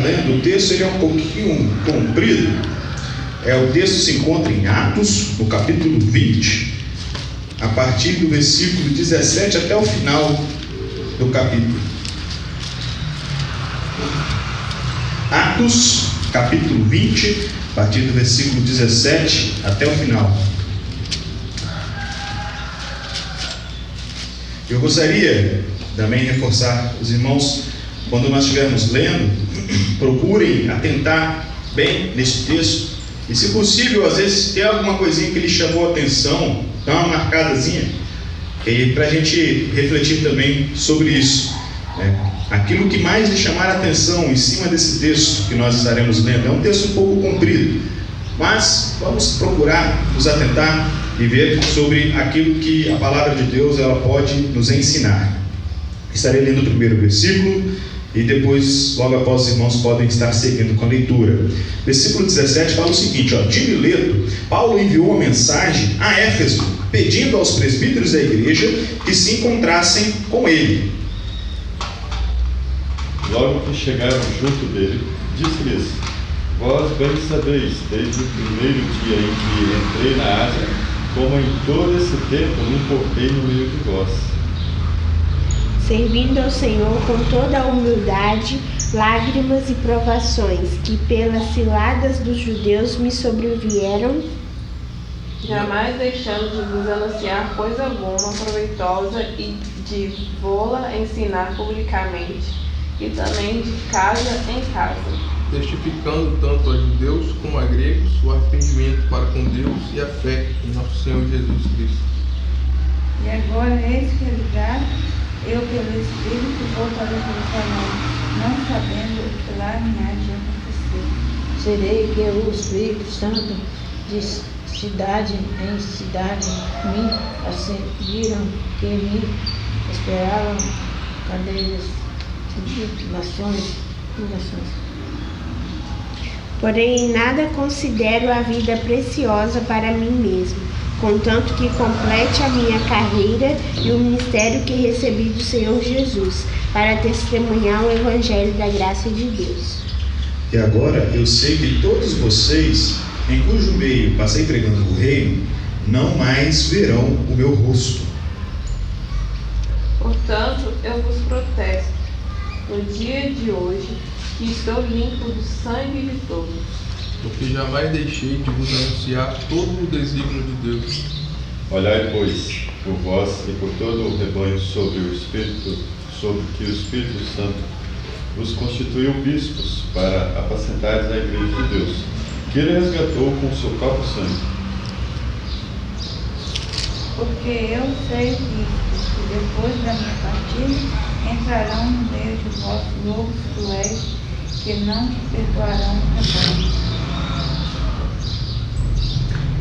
lendo, o texto ele é um pouquinho comprido. O texto se encontra em Atos, no capítulo 20, a partir do versículo 17 até o final do capítulo. Atos, capítulo 20, a partir do versículo 17 até o final. Eu gostaria também de reforçar os irmãos, quando nós estivermos lendo, procurem atentar bem nesse texto, e se possível, às vezes, tem alguma coisinha que lhe chamou a atenção, dá uma marcadazinha, para a gente refletir também sobre isso, né? Aquilo que mais lhe chamar a atenção em cima desse texto que nós estaremos lendo, é um texto um pouco comprido, mas vamos procurar nos atentar e ver sobre aquilo que a palavra de Deus ela pode nos ensinar. Estarei lendo o primeiro versículo e depois, logo após, os irmãos podem estar seguindo com a leitura. Versículo 17 fala o seguinte: de Mileto, Paulo enviou uma mensagem a Éfeso, pedindo aos presbíteros da igreja que se encontrassem com ele. Logo que chegaram junto dele, disse-lhes: vós bem sabeis, desde o primeiro dia em que entrei na Ásia, como em todo esse tempo me portei no meio de vós, servindo ao Senhor com toda a humildade, lágrimas e provações que pelas ciladas dos judeus me sobrevieram, jamais deixando de vos anunciar coisa alguma proveitosa e de vô-la ensinar publicamente, e também de casa em casa, testificando tanto a judeus como a gregos o arrependimento para com Deus e a fé em nosso Senhor Jesus Cristo. E agora eis que ligado, eu pelo Espírito vou para Jerusalém, não sabendo o que lá me há de acontecer. Serei que o Espírito Santo de cidade em cidade me asseguiram que me esperavam cadeias, tribulações. Porém, em nada considero a vida preciosa para mim mesmo, contanto que complete a minha carreira e o ministério que recebi do Senhor Jesus, para testemunhar o Evangelho da graça de Deus. E agora eu sei que todos vocês, em cujo meio passei pregando o reino, não mais verão o meu rosto. Portanto, eu vos protesto, no dia de hoje, que estou limpo do sangue de todos. Porque jamais deixei de vos anunciar todo o desígnio de Deus. Olhai, pois, por vós e por todo o rebanho sobre que o Espírito Santo vos constituiu bispos para apacentardes a igreja de Deus, que ele resgatou com o seu próprio sangue. Porque eu sei que depois da minha partida entrarão no meio de vós lobos cruéis, que não perdoarão o rebanho.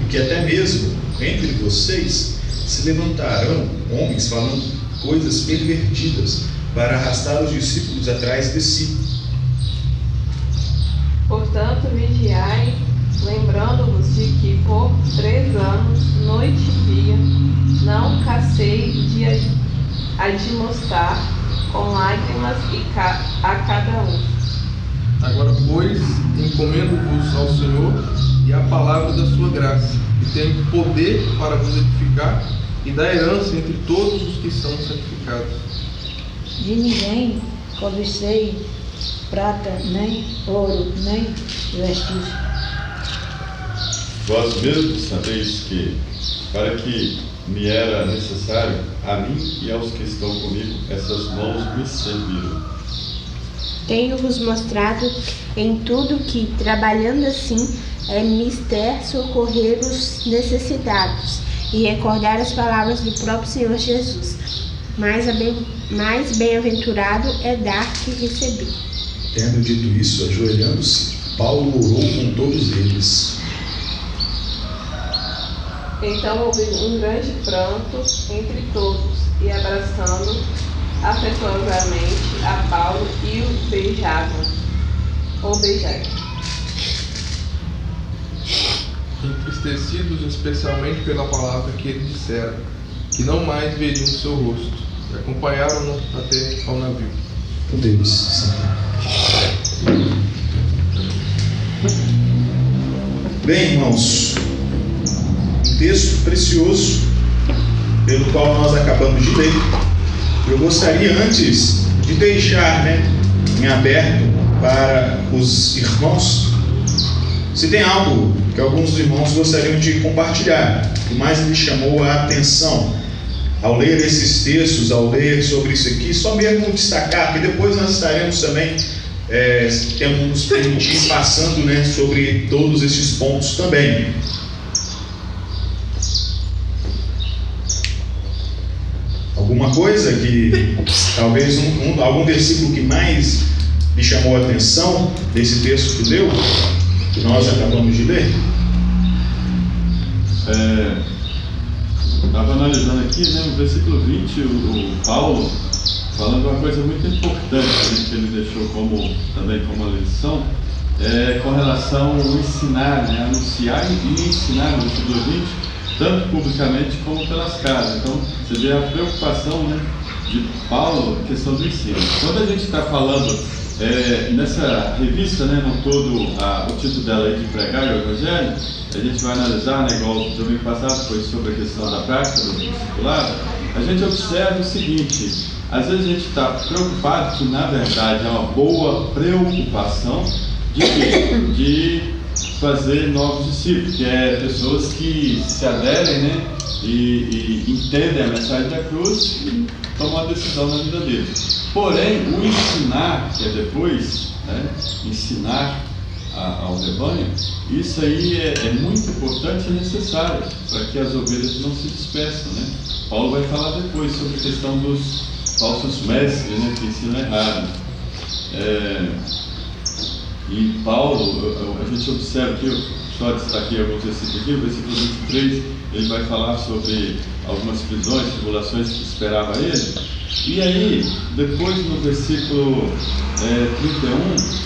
E que até mesmo entre vocês se levantarão homens falando coisas pervertidas para arrastar os discípulos atrás de si. Portanto, vigiai, lembrando-vos de que por 3 anos, noite e dia, não cansei de admoestar com lágrimas a cada um. Agora, pois, encomendo-vos ao Senhor e à palavra da sua graça, que tem poder para vos edificar e dar herança entre todos os que são santificados. De ninguém cobicei prata, nem ouro, nem vestígio. Vós mesmos sabeis que, para que me era necessário, a mim e aos que estão comigo, essas mãos me serviram. Tenho-vos mostrado em tudo que, trabalhando assim, é mister socorrer os necessitados e recordar as palavras do próprio Senhor Jesus. Mais bem-aventurado é dar que receber. Tendo dito isso, ajoelhando-se, Paulo orou com todos eles. Então houve um grande pranto entre todos, e abraçando afetuosamente a Paulo e o beijavam. Entristecidos especialmente pela palavra que ele dissera, que não mais veriam o seu rosto, e acompanharam-no até ao navio. Com Deus, Senhor. Bem, irmãos, um texto precioso pelo qual nós acabamos de ler. Eu gostaria, antes de deixar em aberto para os irmãos, se tem algo que alguns irmãos gostariam de compartilhar, que mais lhe chamou a atenção ao ler esses textos, ao ler sobre isso aqui, só mesmo destacar, que depois nós estaremos também temos nos permitir passando sobre todos esses pontos também. Alguma coisa que talvez algum versículo que mais lhe chamou a atenção desse texto que leu, que nós acabamos de ler? Estava analisando aqui, no versículo 20, o Paulo falando uma coisa muito importante, que ele deixou também como lição, com relação ao ensinar, anunciar e ensinar, no versículo 20, tanto publicamente como pelas casas. Então, você vê a preocupação de Paulo na questão do ensino. Quando a gente está falando nessa revista, no todo, o título dela é de pregar o Evangelho, a gente vai analisar, igual o domingo passado foi sobre a questão da prática do discipulado, a gente observa o seguinte: às vezes a gente está preocupado, que na verdade é uma boa preocupação de fazer novos discípulos, que é pessoas que se aderem, e entendem a mensagem da cruz e tomam a decisão na vida deles. Porém, o ensinar, que é depois, ensinar ao rebanho, isso aí é muito importante e necessário para que as ovelhas não se dispersam, Paulo vai falar depois sobre a questão dos falsos mestres, que ensinam errado. E Paulo, a gente observa aqui, eu só destaquei alguns versículos aqui, o versículo 23, ele vai falar sobre algumas prisões, tribulações que esperava ele. E aí, depois no versículo 31,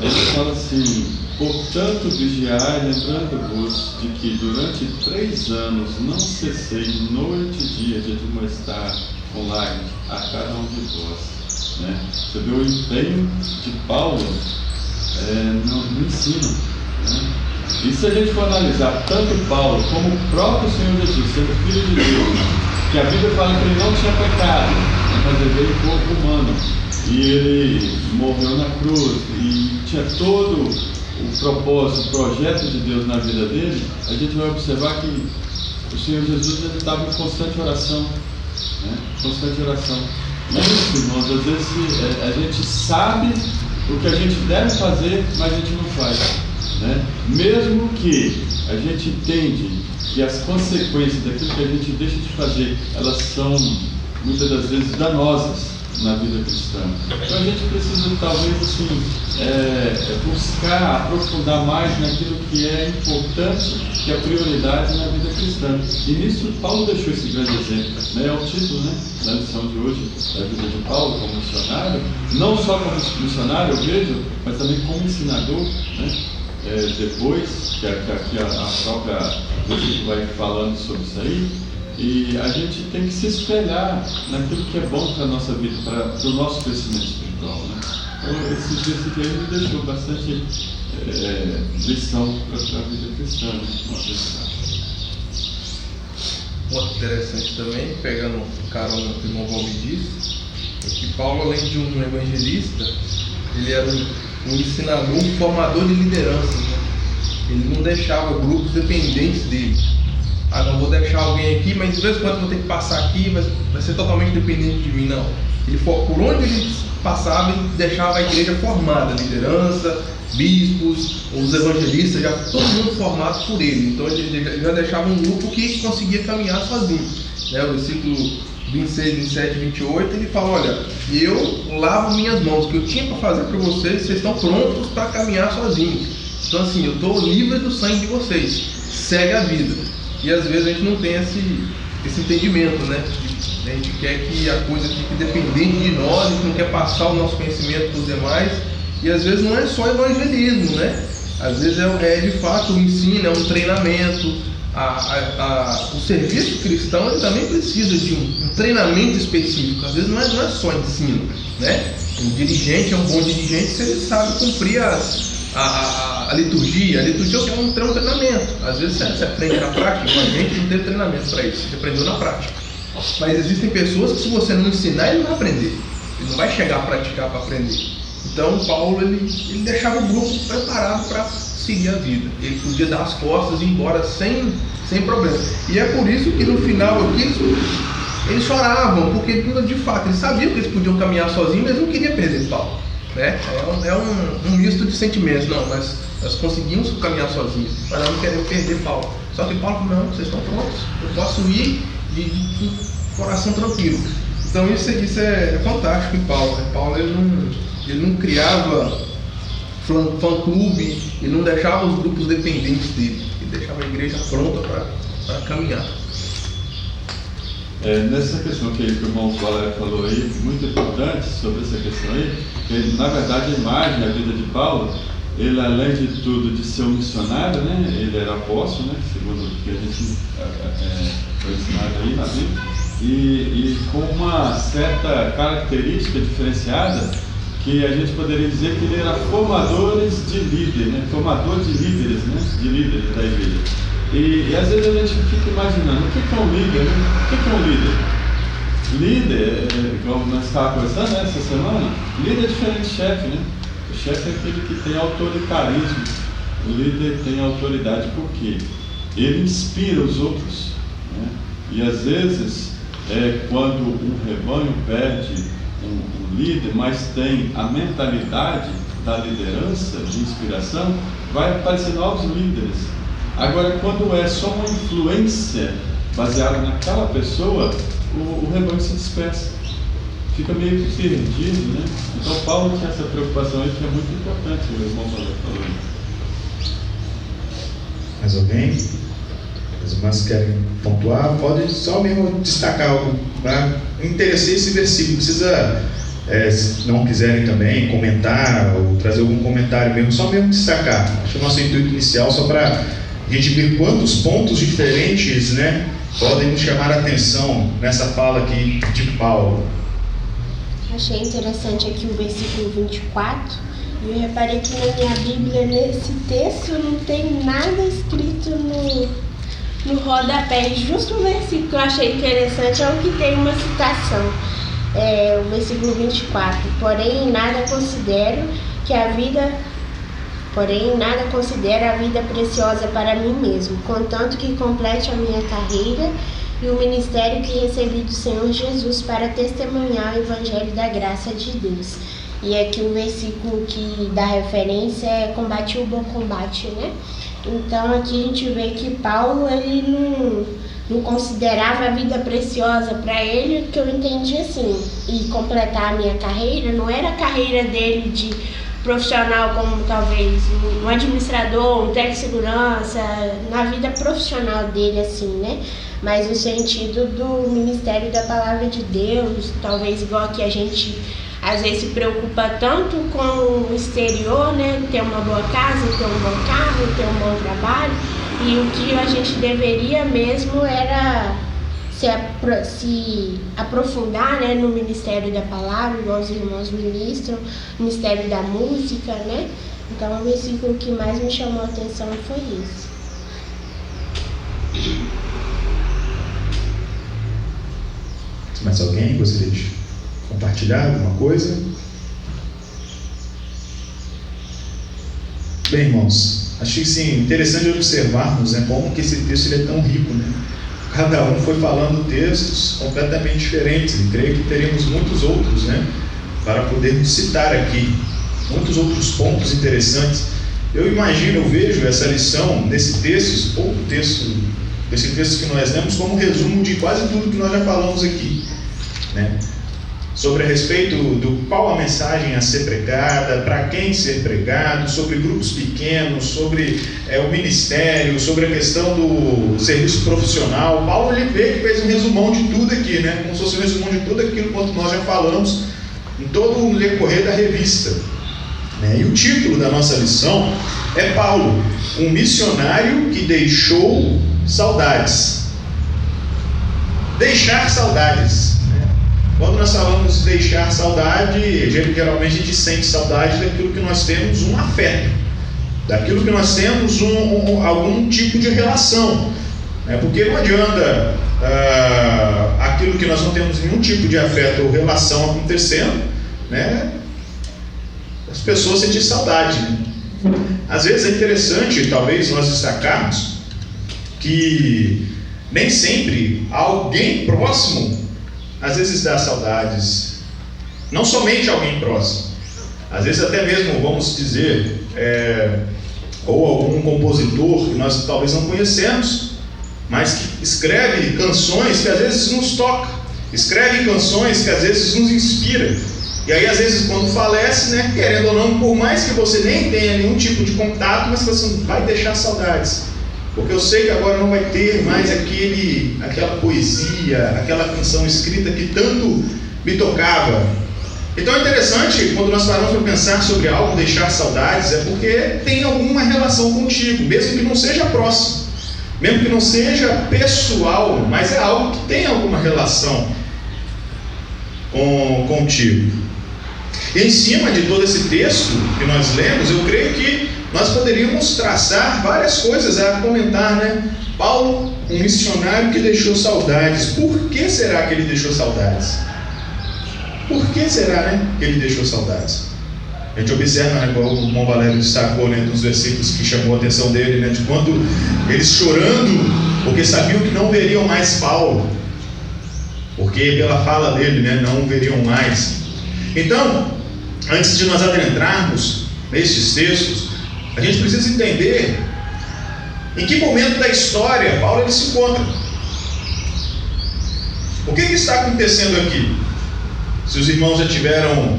ele fala assim: portanto vigiai, lembrando-vos de que durante 3 anos não cessei noite e dia de admoestar com lágrimas a cada um de vós. Você vê o empenho de Paulo no ensino. E se a gente for analisar tanto Paulo como o próprio Senhor Jesus, sendo Filho de Deus, que a Bíblia fala que ele não tinha pecado, mas ele veio em corpo humano, e ele morreu na cruz, e tinha todo o propósito, o projeto de Deus na vida dele, a gente vai observar que o Senhor Jesus estava em constante oração. Constante oração. Isso, irmãos, às vezes a gente sabe o que a gente deve fazer, mas a gente não faz. Mesmo que a gente entende que as consequências daquilo que a gente deixa de fazer, elas são muitas das vezes danosas na vida cristã. Então a gente precisa talvez buscar aprofundar mais naquilo que é importante, que é a prioridade na vida cristã. E nisso Paulo deixou esse grande exemplo. É o título da lição de hoje, da vida de Paulo como missionário, não só como missionário, eu vejo, mas também como ensinador. Depois que a própria Bíblia vai falando sobre isso aí, e a gente tem que se espelhar naquilo que é bom para a nossa vida, para o nosso crescimento espiritual. Então, esse versículo aí me deixou bastante lição para a vida cristã. Muito interessante também, pegando carona no que o irmão Valmir disse, é que Paulo, além de um evangelista, ele era um ensinador, um formador de liderança. Ele não deixava grupos dependentes dele. Não vou deixar alguém aqui, mas de vez em quando vou ter que passar aqui, vai ser totalmente dependente de mim. Não. Por onde ele passava, ele deixava a igreja formada, liderança, bispos, os evangelistas, já todo mundo formado por ele. Então ele já deixava um grupo que conseguia caminhar sozinho. O versículo 26, 27 e 28, ele fala: olha, eu lavo minhas mãos, o que eu tinha para fazer para vocês estão prontos para caminhar sozinhos. Então assim, eu estou livre do sangue de vocês, segue a vida. E às vezes a gente não tem esse entendimento, A gente quer que a coisa fique dependente de nós, a gente não quer passar o nosso conhecimento para os demais. E às vezes não é só evangelismo, Às vezes é de fato um ensino, é um treinamento. O serviço cristão ele também precisa de um treinamento específico. Às vezes não é só ensino, Um dirigente é um bom dirigente se ele sabe cumprir as a liturgia é um treinamento. Às vezes você aprende na prática, mas a gente não teve treinamento para isso, você aprendeu na prática. Mas existem pessoas que, se você não ensinar, ele não vai aprender, ele não vai chegar a praticar para aprender. Então Paulo ele deixava o grupo preparado para seguir a vida. Ele podia dar as costas e ir embora sem problema. E é por isso que no final aqui eles choravam, porque de fato eles sabiam que eles podiam caminhar sozinhos, mas não queriam perder Paulo, né? É um misto de sentimentos. Não, mas nós conseguimos caminhar sozinhos, mas nós não queremos perder Paulo. Só que Paulo falou: não, vocês estão prontos, eu posso ir de coração tranquilo. Então isso é fantástico em Paulo, né? Paulo ele não criava fã-clube, ele não deixava os grupos dependentes dele, ele deixava a igreja pronta para caminhar. Nessa questão que o irmão Valério falou aí, muito importante sobre essa questão aí, que na verdade a imagem, a vida de Paulo, ele além de tudo de ser um missionário, né, ele era apóstolo, né, segundo o que a gente foi ensinado aí na Bíblia, e com uma certa característica diferenciada, que a gente poderia dizer que ele era formador de líderes, né, de líderes da igreja. E às vezes a gente fica imaginando, o que é um líder, né? O que é um líder? Líder, como nós estávamos conversando essa semana, líder é diferente de chefe, né? O chefe é aquele que tem autoritarismo. O líder tem autoridade porque ele inspira os outros, né? E às vezes, quando um rebanho perde um líder, mas tem a mentalidade da liderança, de inspiração, vai aparecer novos líderes. Agora, quando é só uma influência baseada naquela pessoa, o rebanho se dispersa, fica meio que perdido, né? Então Paulo tinha essa preocupação aí que é muito importante, o irmão falou. Mais alguém? As irmãs querem pontuar? Pode só mesmo destacar algo. Me interessei esse versículo, precisa, se não quiserem também comentar ou trazer algum comentário mesmo, só mesmo destacar. Acho que o nosso intuito inicial só para a gente ver quantos pontos diferentes, né, podem nos chamar a atenção nessa fala aqui de Paulo. Achei interessante aqui o versículo 24, e eu reparei que na minha Bíblia, nesse texto, não tem nada escrito no rodapé. Justo o versículo que eu achei interessante é o que tem uma citação, o versículo 24. Porém, nada considero a vida preciosa para mim mesmo, contanto que complete a minha carreira e o ministério que recebi do Senhor Jesus para testemunhar o Evangelho da graça de Deus. E aqui o versículo que dá referência é combate o bom combate, né? Então aqui a gente vê que Paulo, ele não considerava a vida preciosa para ele, que eu entendi assim, e completar a minha carreira, não era a carreira dele de profissional como talvez um administrador, um técnico de segurança, na vida profissional dele assim, né? Mas no sentido do ministério da palavra de Deus, talvez igual que a gente às vezes se preocupa tanto com o exterior, né? Ter uma boa casa, ter um bom carro, ter um bom trabalho, e o que a gente deveria mesmo era se aprofundar, né, no ministério da palavra, igual os irmãos ministram, ministério da música, né? Então o versículo que mais me chamou a atenção foi isso. Mais alguém gostaria de compartilhar alguma coisa? Bem, irmãos, acho que sim, interessante observarmos, né, como que esse texto ele é tão rico, né? Cada um foi falando textos completamente diferentes, e creio que teremos muitos outros, né, para podermos citar aqui, muitos outros pontos interessantes. Eu vejo essa lição nesse texto, esse texto que nós lemos, como resumo de quase tudo que nós já falamos aqui, né? Sobre a respeito do qual a mensagem a ser pregada, para quem ser pregado, sobre grupos pequenos, sobre o ministério, sobre a questão do serviço profissional. Paulo ele veio que fez um resumão de tudo aqui, né? Como se fosse um resumão de tudo aquilo quanto nós já falamos em todo o decorrer da revista, né? E o título da nossa lição é Paulo, um missionário que deixou saudades. Deixar saudades. Quando nós falamos de deixar saudade, geralmente a gente sente saudade daquilo que nós temos um afeto. daquilo que nós temos algum tipo de relação, né? Porque não adianta aquilo que nós não temos nenhum tipo de afeto ou relação acontecendo, né? As pessoas sentem saudade, né? Às vezes é interessante, talvez, nós destacarmos que nem sempre alguém próximo às vezes dá saudades, não somente alguém próximo, às vezes até mesmo, vamos dizer, ou algum compositor que nós talvez não conhecemos, mas que escreve canções que às vezes nos toca, escreve canções que às vezes nos inspira. E aí às vezes quando falece, né, querendo ou não, por mais que você nem tenha nenhum tipo de contato, mas você vai deixar saudades, porque eu sei que agora não vai ter mais aquela poesia, aquela canção escrita que tanto me tocava. Então é interessante, quando nós paramos para pensar sobre algo, deixar saudades, é porque tem alguma relação contigo, mesmo que não seja próximo, mesmo que não seja pessoal, mas é algo que tem alguma relação contigo. E em cima de todo esse texto que nós lemos, eu creio que nós poderíamos traçar várias coisas a comentar, né? Paulo, um missionário que deixou saudades. Por que será que ele deixou saudades? Por que será, né, que ele deixou saudades? A gente observa, né, igual o irmão Valério destacou, né, nos versículos que chamou a atenção dele, né, de quando eles chorando, porque sabiam que não veriam mais Paulo, porque pela fala dele, né, não veriam mais. Então, antes de nós adentrarmos nestes textos, a gente precisa entender em que momento da história Paulo ele se encontra. O que está acontecendo aqui? Se os irmãos já tiveram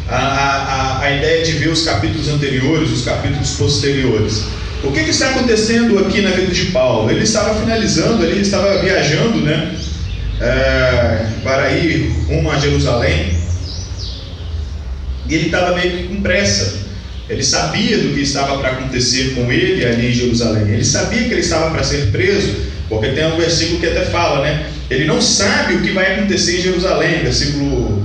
a ideia de ver os capítulos anteriores, os capítulos posteriores, o que está acontecendo aqui na vida de Paulo? Ele estava finalizando, ele estava viajando, né, para ir rumo a Jerusalém, e ele estava meio que com pressa. Ele sabia do que estava para acontecer com ele ali em Jerusalém. Ele sabia que ele estava para ser preso, porque tem um versículo que até fala, né? Ele não sabe o que vai acontecer em Jerusalém, versículo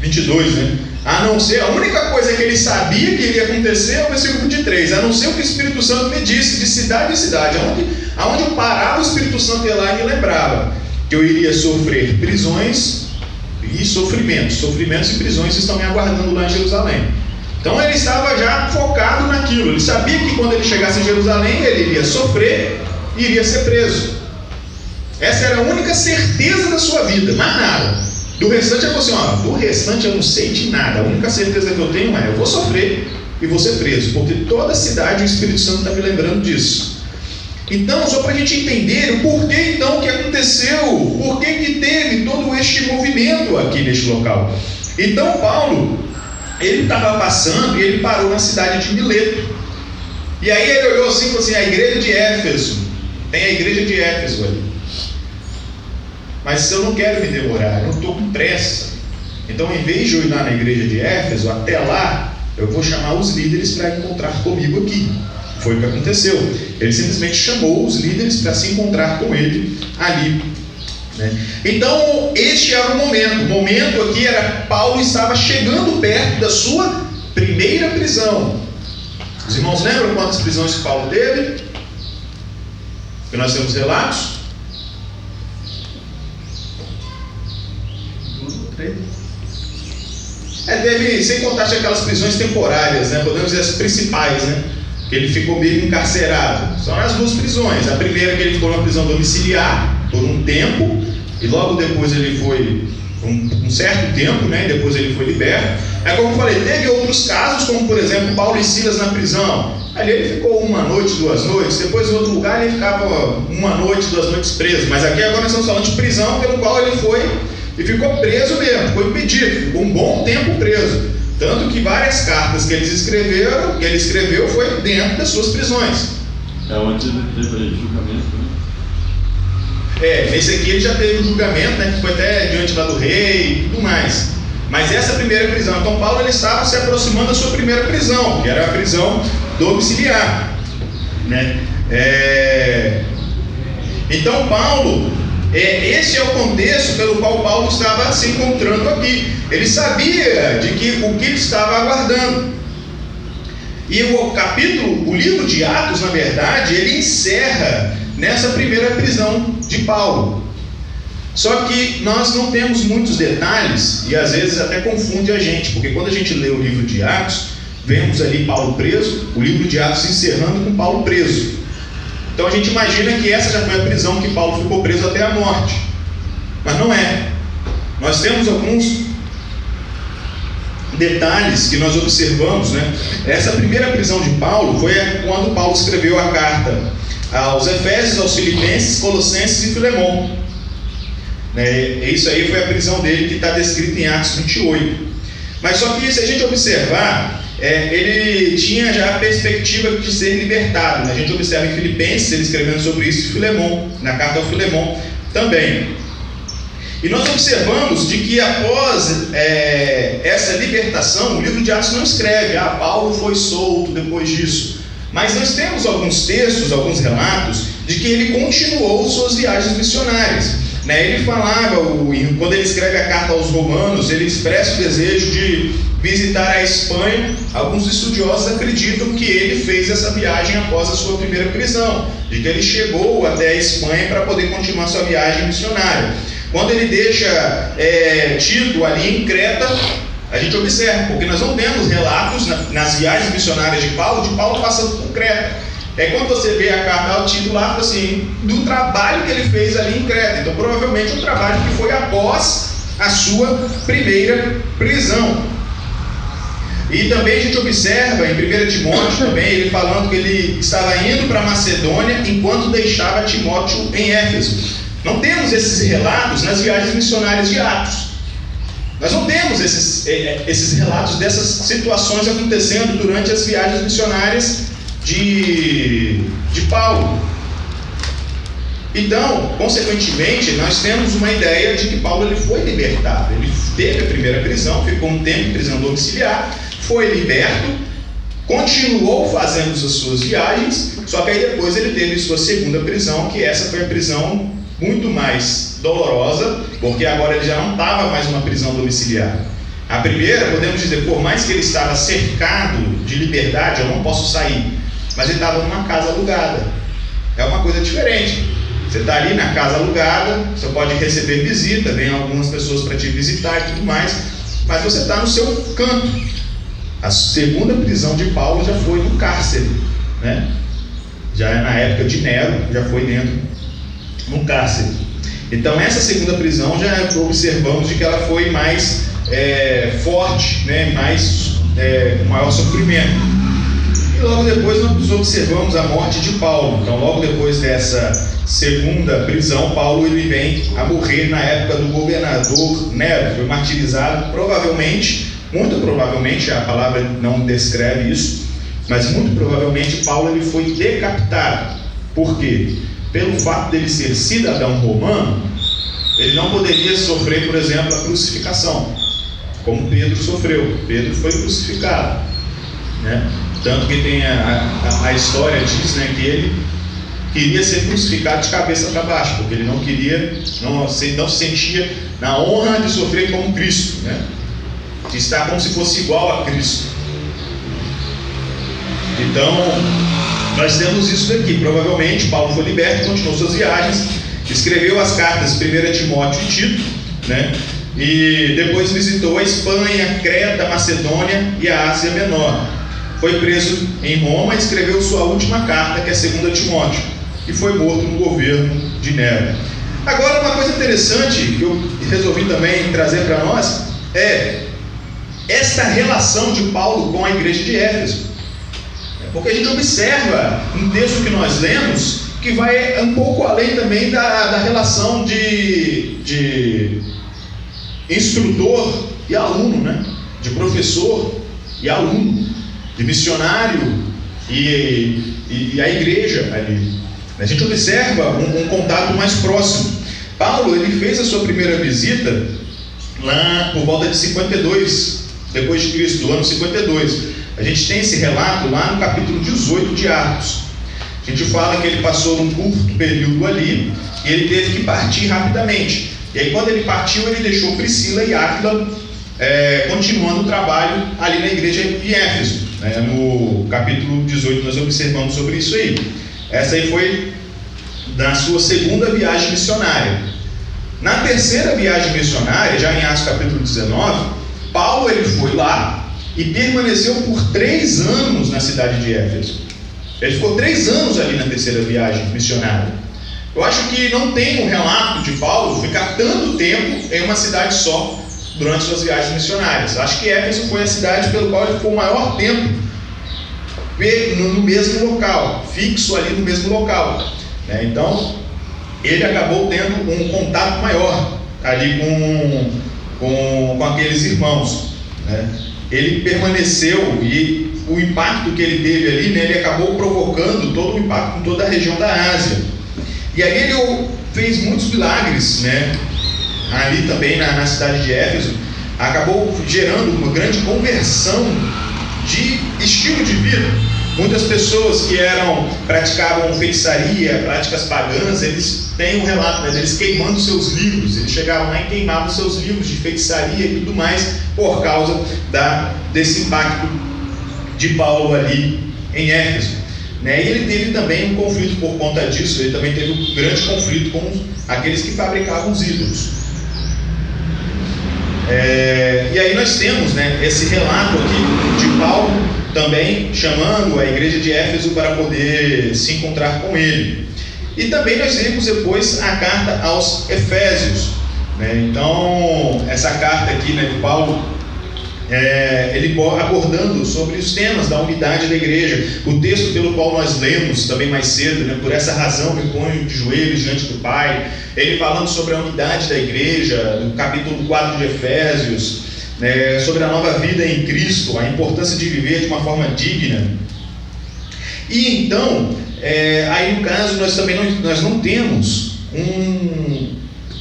22, né? A não ser, a única coisa que ele sabia que iria acontecer é o versículo 23, a não ser o que o Espírito Santo me disse, de cidade em cidade, aonde eu parava, o Espírito Santo ia lá e me lembrava que eu iria sofrer prisões e sofrimentos e prisões estão me aguardando lá em Jerusalém. Então ele estava já focado naquilo, ele sabia que quando ele chegasse em Jerusalém, ele iria sofrer e iria ser preso. Essa era a única certeza da sua vida, mais nada. Do restante ele falou assim, do restante eu não sei de nada, a única certeza que eu tenho é, eu vou sofrer e vou ser preso, porque toda a cidade, o Espírito Santo está me lembrando disso. Então, só para a gente entender o porquê então que aconteceu, por que teve todo este movimento aqui neste local. Então Paulo, ele estava passando e ele parou na cidade de Mileto. E aí ele olhou assim e falou assim, a igreja de Éfeso, tem a igreja de Éfeso ali. Mas eu não quero me demorar, eu não estou com pressa. Então, em vez de eu ir lá na igreja de Éfeso, até lá, eu vou chamar os líderes para encontrar comigo aqui. Foi o que aconteceu. Ele simplesmente chamou os líderes para se encontrar com ele ali, né? Então, este era o momento. O momento aqui era Paulo estava chegando perto da sua primeira prisão. Os irmãos lembram quantas prisões que Paulo teve? Que nós temos relatos? 2 ou 3. Teve, sem contar aquelas prisões temporárias, né? Podemos dizer as principais, né? Que ele ficou meio encarcerado. São as 2 prisões. A primeira que ele ficou numa prisão domiciliar por um tempo, e logo depois ele foi um certo tempo, né? E depois ele foi liberto. Como eu falei, teve outros casos, como por exemplo Paulo e Silas na prisão. Ali ele ficou 1 noite, 2 noites. Depois em outro lugar ele ficava 1 noite, 2 noites preso. Mas aqui agora nós estamos falando de prisão, pelo qual ele foi e ficou preso mesmo, ficou impedido, ficou um bom tempo preso. Tanto que várias cartas que ele escreveu foi dentro das suas prisões. Onde ele teve julgamento, né? Nesse aqui ele já teve um julgamento, né, que foi até diante lá do rei e tudo mais. Mas essa primeira prisão, então Paulo ele estava se aproximando da sua primeira prisão, que era a prisão domiciliar, né? Então Paulo, esse é o contexto pelo qual Paulo estava se encontrando aqui. Ele sabia de que o que ele estava aguardando. E o livro de Atos, na verdade, ele encerra nessa primeira prisão de Paulo. Só que nós não temos muitos detalhes e às vezes até confunde a gente, porque quando a gente lê o livro de Atos, vemos ali Paulo preso, o livro de Atos encerrando com Paulo preso. Então a gente imagina que essa já foi a prisão que Paulo ficou preso até a morte. Mas não é. Nós temos alguns detalhes que nós observamos, né? Essa primeira prisão de Paulo foi quando Paulo escreveu a carta aos Efésios, aos Filipenses, Colossenses e Filemon. Isso aí foi a prisão dele que está descrita em Atos 28. Mas só que se a gente observar, ele tinha já a perspectiva de ser libertado, né? A gente observa em Filipenses ele escrevendo sobre isso, e Filemon, na carta ao Filemon também. E nós observamos de que após essa libertação, o livro de Atos não escreve, Paulo foi solto depois disso. Mas nós temos alguns textos, alguns relatos, de que ele continuou suas viagens missionárias. Ele falava, quando ele escreve a carta aos Romanos, ele expressa o desejo de visitar a Espanha. Alguns estudiosos acreditam que ele fez essa viagem após a sua primeira prisão, de que ele chegou até a Espanha para poder continuar sua viagem missionária. Quando ele deixa Tito ali em Creta, a gente observa, porque nós não temos relatos nas viagens missionárias de Paulo passando por Creta. Quando você vê a carta ao Tito lá, assim, do trabalho que ele fez ali em Creta. Então, provavelmente um trabalho que foi após a sua primeira prisão. E também a gente observa em 1 Timóteo também, ele falando que ele estava indo para Macedônia enquanto deixava Timóteo em Éfeso. Não temos esses relatos nas viagens missionárias de Atos. Nós não temos esses relatos dessas situações acontecendo durante as viagens missionárias de Paulo. Então, consequentemente, nós temos uma ideia de que Paulo ele foi libertado. Ele teve a primeira prisão, ficou um tempo em prisão domiciliar, foi liberto, continuou fazendo as suas viagens, só que aí depois ele teve sua segunda prisão, que essa foi a prisão muito mais dolorosa, porque agora ele já não estava mais numa prisão domiciliar. A primeira, podemos dizer, por mais que ele estava cercado de liberdade, eu não posso sair, mas ele estava numa casa alugada. É uma coisa diferente. Você está ali na casa alugada, você pode receber visita, vem algumas pessoas para te visitar e tudo mais, mas você está no seu canto. A segunda prisão de Paulo já foi no cárcere, né? Já na época de Nero, já foi dentro no cárcere. Então essa segunda prisão já observamos de que ela foi mais forte, né? Com maior sofrimento. E logo depois nós observamos a morte de Paulo. Então logo depois dessa segunda prisão, Paulo ele vem a morrer na época do governador Nero. Foi martirizado, provavelmente, muito provavelmente, a palavra não descreve isso, mas muito provavelmente Paulo ele foi decapitado. Por quê? Pelo fato dele ser cidadão romano, ele não poderia sofrer, por exemplo, a crucificação, como Pedro sofreu. Pedro foi crucificado, né? Tanto que tem a história diz, né, que ele queria ser crucificado de cabeça para baixo, porque ele não se sentia na honra de sofrer como Cristo, né? De estar como se fosse igual a Cristo. Então, nós temos isso daqui. Provavelmente Paulo foi liberto, continuou suas viagens, escreveu as cartas 1 Timóteo e Tito, né? E depois visitou a Espanha, Creta, Macedônia e a Ásia Menor. Foi preso em Roma e escreveu sua última carta, que é 2 Timóteo, e foi morto no governo de Nero. Agora, uma coisa interessante que eu resolvi também trazer para nós é esta relação de Paulo com a igreja de Éfeso. Porque a gente observa um texto que nós lemos que vai um pouco além também da relação de instrutor e aluno, né? De professor e aluno, de missionário e a igreja ali. A gente observa um contato mais próximo. Paulo ele fez a sua primeira visita lá por volta de 52 depois de Cristo, do ano 52. A gente tem esse relato lá no capítulo 18 de Atos. A gente fala que ele passou um curto período ali e ele teve que partir rapidamente. E aí quando ele partiu, ele deixou Priscila e Áquila continuando o trabalho ali na igreja de Éfeso. né? No capítulo 18 nós observamos sobre isso aí. Essa aí foi na sua segunda viagem missionária. Na terceira viagem missionária, já em Atos capítulo 19, Paulo ele foi lá e permaneceu por 3 anos na cidade de Éfeso. Ele ficou 3 anos ali na terceira viagem missionária. Eu acho que não tem um relato de Paulo ficar tanto tempo em uma cidade só durante suas viagens missionárias. Acho que Éfeso foi a cidade pelo qual ele ficou o maior tempo no mesmo local, fixo ali no mesmo local. Então, ele acabou tendo um contato maior ali com aqueles irmãos. Ele permaneceu e o impacto que ele teve ali, ele acabou provocando todo o impacto em toda a região da Ásia. E aí ele fez muitos milagres, ali também na cidade de Éfeso, acabou gerando uma grande conversão de estilo de vida. Muitas pessoas que praticavam feitiçaria, práticas pagãs, eles têm um relato deles queimando seus livros. Eles chegavam lá e queimavam seus livros de feitiçaria e tudo mais por causa desse impacto de Paulo ali em Éfeso. E ele teve também um conflito por conta disso. Ele também teve um grande conflito com aqueles que fabricavam os ídolos. E aí nós temos esse relato aqui de Paulo também chamando a igreja de Éfeso para poder se encontrar com ele. E também nós vimos depois a carta aos Efésios. Então, essa carta aqui de Paulo, ele abordando sobre os temas da unidade da igreja. O texto pelo qual nós lemos também mais cedo, por essa razão me ponho de joelhos diante do Pai. Ele falando sobre a unidade da igreja, no capítulo 4 de Efésios, sobre a nova vida em Cristo, a importância de viver de uma forma digna. E então, aí no caso, nós não temos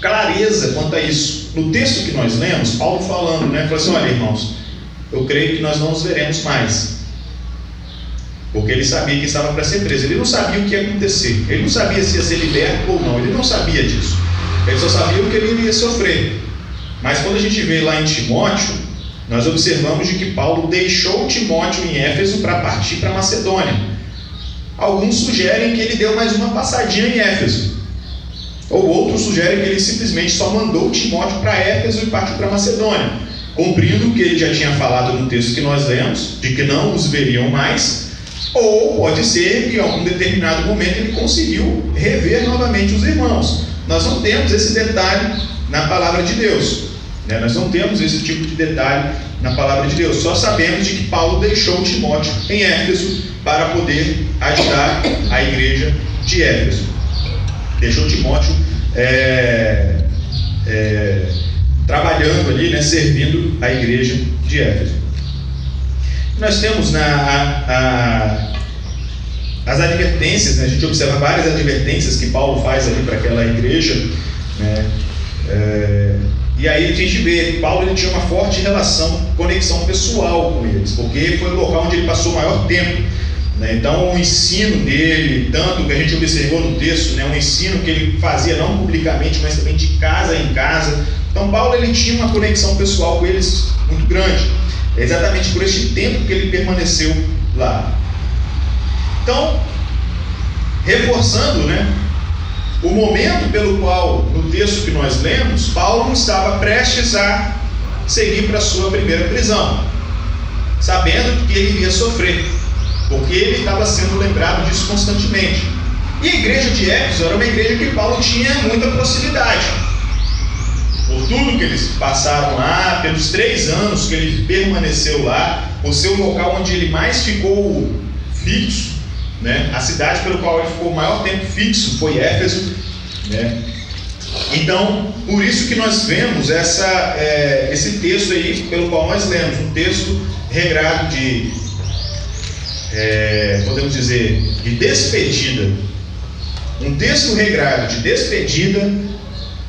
clareza quanto a isso. No texto que nós lemos, Paulo falando, falou assim: olha, irmãos, eu creio que nós não os veremos mais. Porque ele sabia que estava para ser preso. Ele não sabia o que ia acontecer. Ele não sabia se ia ser liberto ou não. Ele não sabia disso. Ele só sabia o que ele iria sofrer. Mas quando a gente vê lá em Timóteo, nós observamos de que Paulo deixou Timóteo em Éfeso para partir para Macedônia. Alguns sugerem que ele deu mais uma passadinha em Éfeso. Ou outros sugerem que ele simplesmente só mandou Timóteo para Éfeso e partiu para Macedônia, cumprindo o que ele já tinha falado no texto que nós lemos, de que não os veriam mais. Ou pode ser que em algum determinado momento ele conseguiu rever novamente os irmãos. Nós não temos esse detalhe na palavra de Deus. Nós não temos esse tipo de detalhe na palavra de Deus. Só sabemos de que Paulo deixou Timóteo em Éfeso para poder ajudar a igreja de Éfeso. Deixou Timóteo trabalhando ali, servindo a igreja de Éfeso. Nós temos as advertências, a gente observa várias advertências que Paulo faz ali para aquela igreja, e aí a gente vê que Paulo ele tinha uma forte conexão pessoal com eles, porque foi o local onde ele passou o maior tempo. Então o ensino dele, tanto que a gente observou no texto, um ensino que ele fazia não publicamente, mas também de casa em casa. Então Paulo ele tinha uma conexão pessoal com eles muito grande. É exatamente por este tempo que ele permaneceu lá. Então, reforçando, o momento pelo qual, no texto que nós lemos, Paulo estava prestes a seguir para a sua primeira prisão, sabendo que ele iria sofrer, porque ele estava sendo lembrado disso constantemente. E a igreja de Éfeso era uma igreja que Paulo tinha muita proximidade. Por tudo que eles passaram lá, pelos 3 anos que ele permaneceu lá, por ser o local onde ele mais ficou fixo, a cidade pelo qual ele ficou o maior tempo fixo foi Éfeso. Então, por isso que nós vemos esse texto aí pelo qual nós lemos, um texto regrado de podemos dizer, de despedida. Um texto regrado de despedida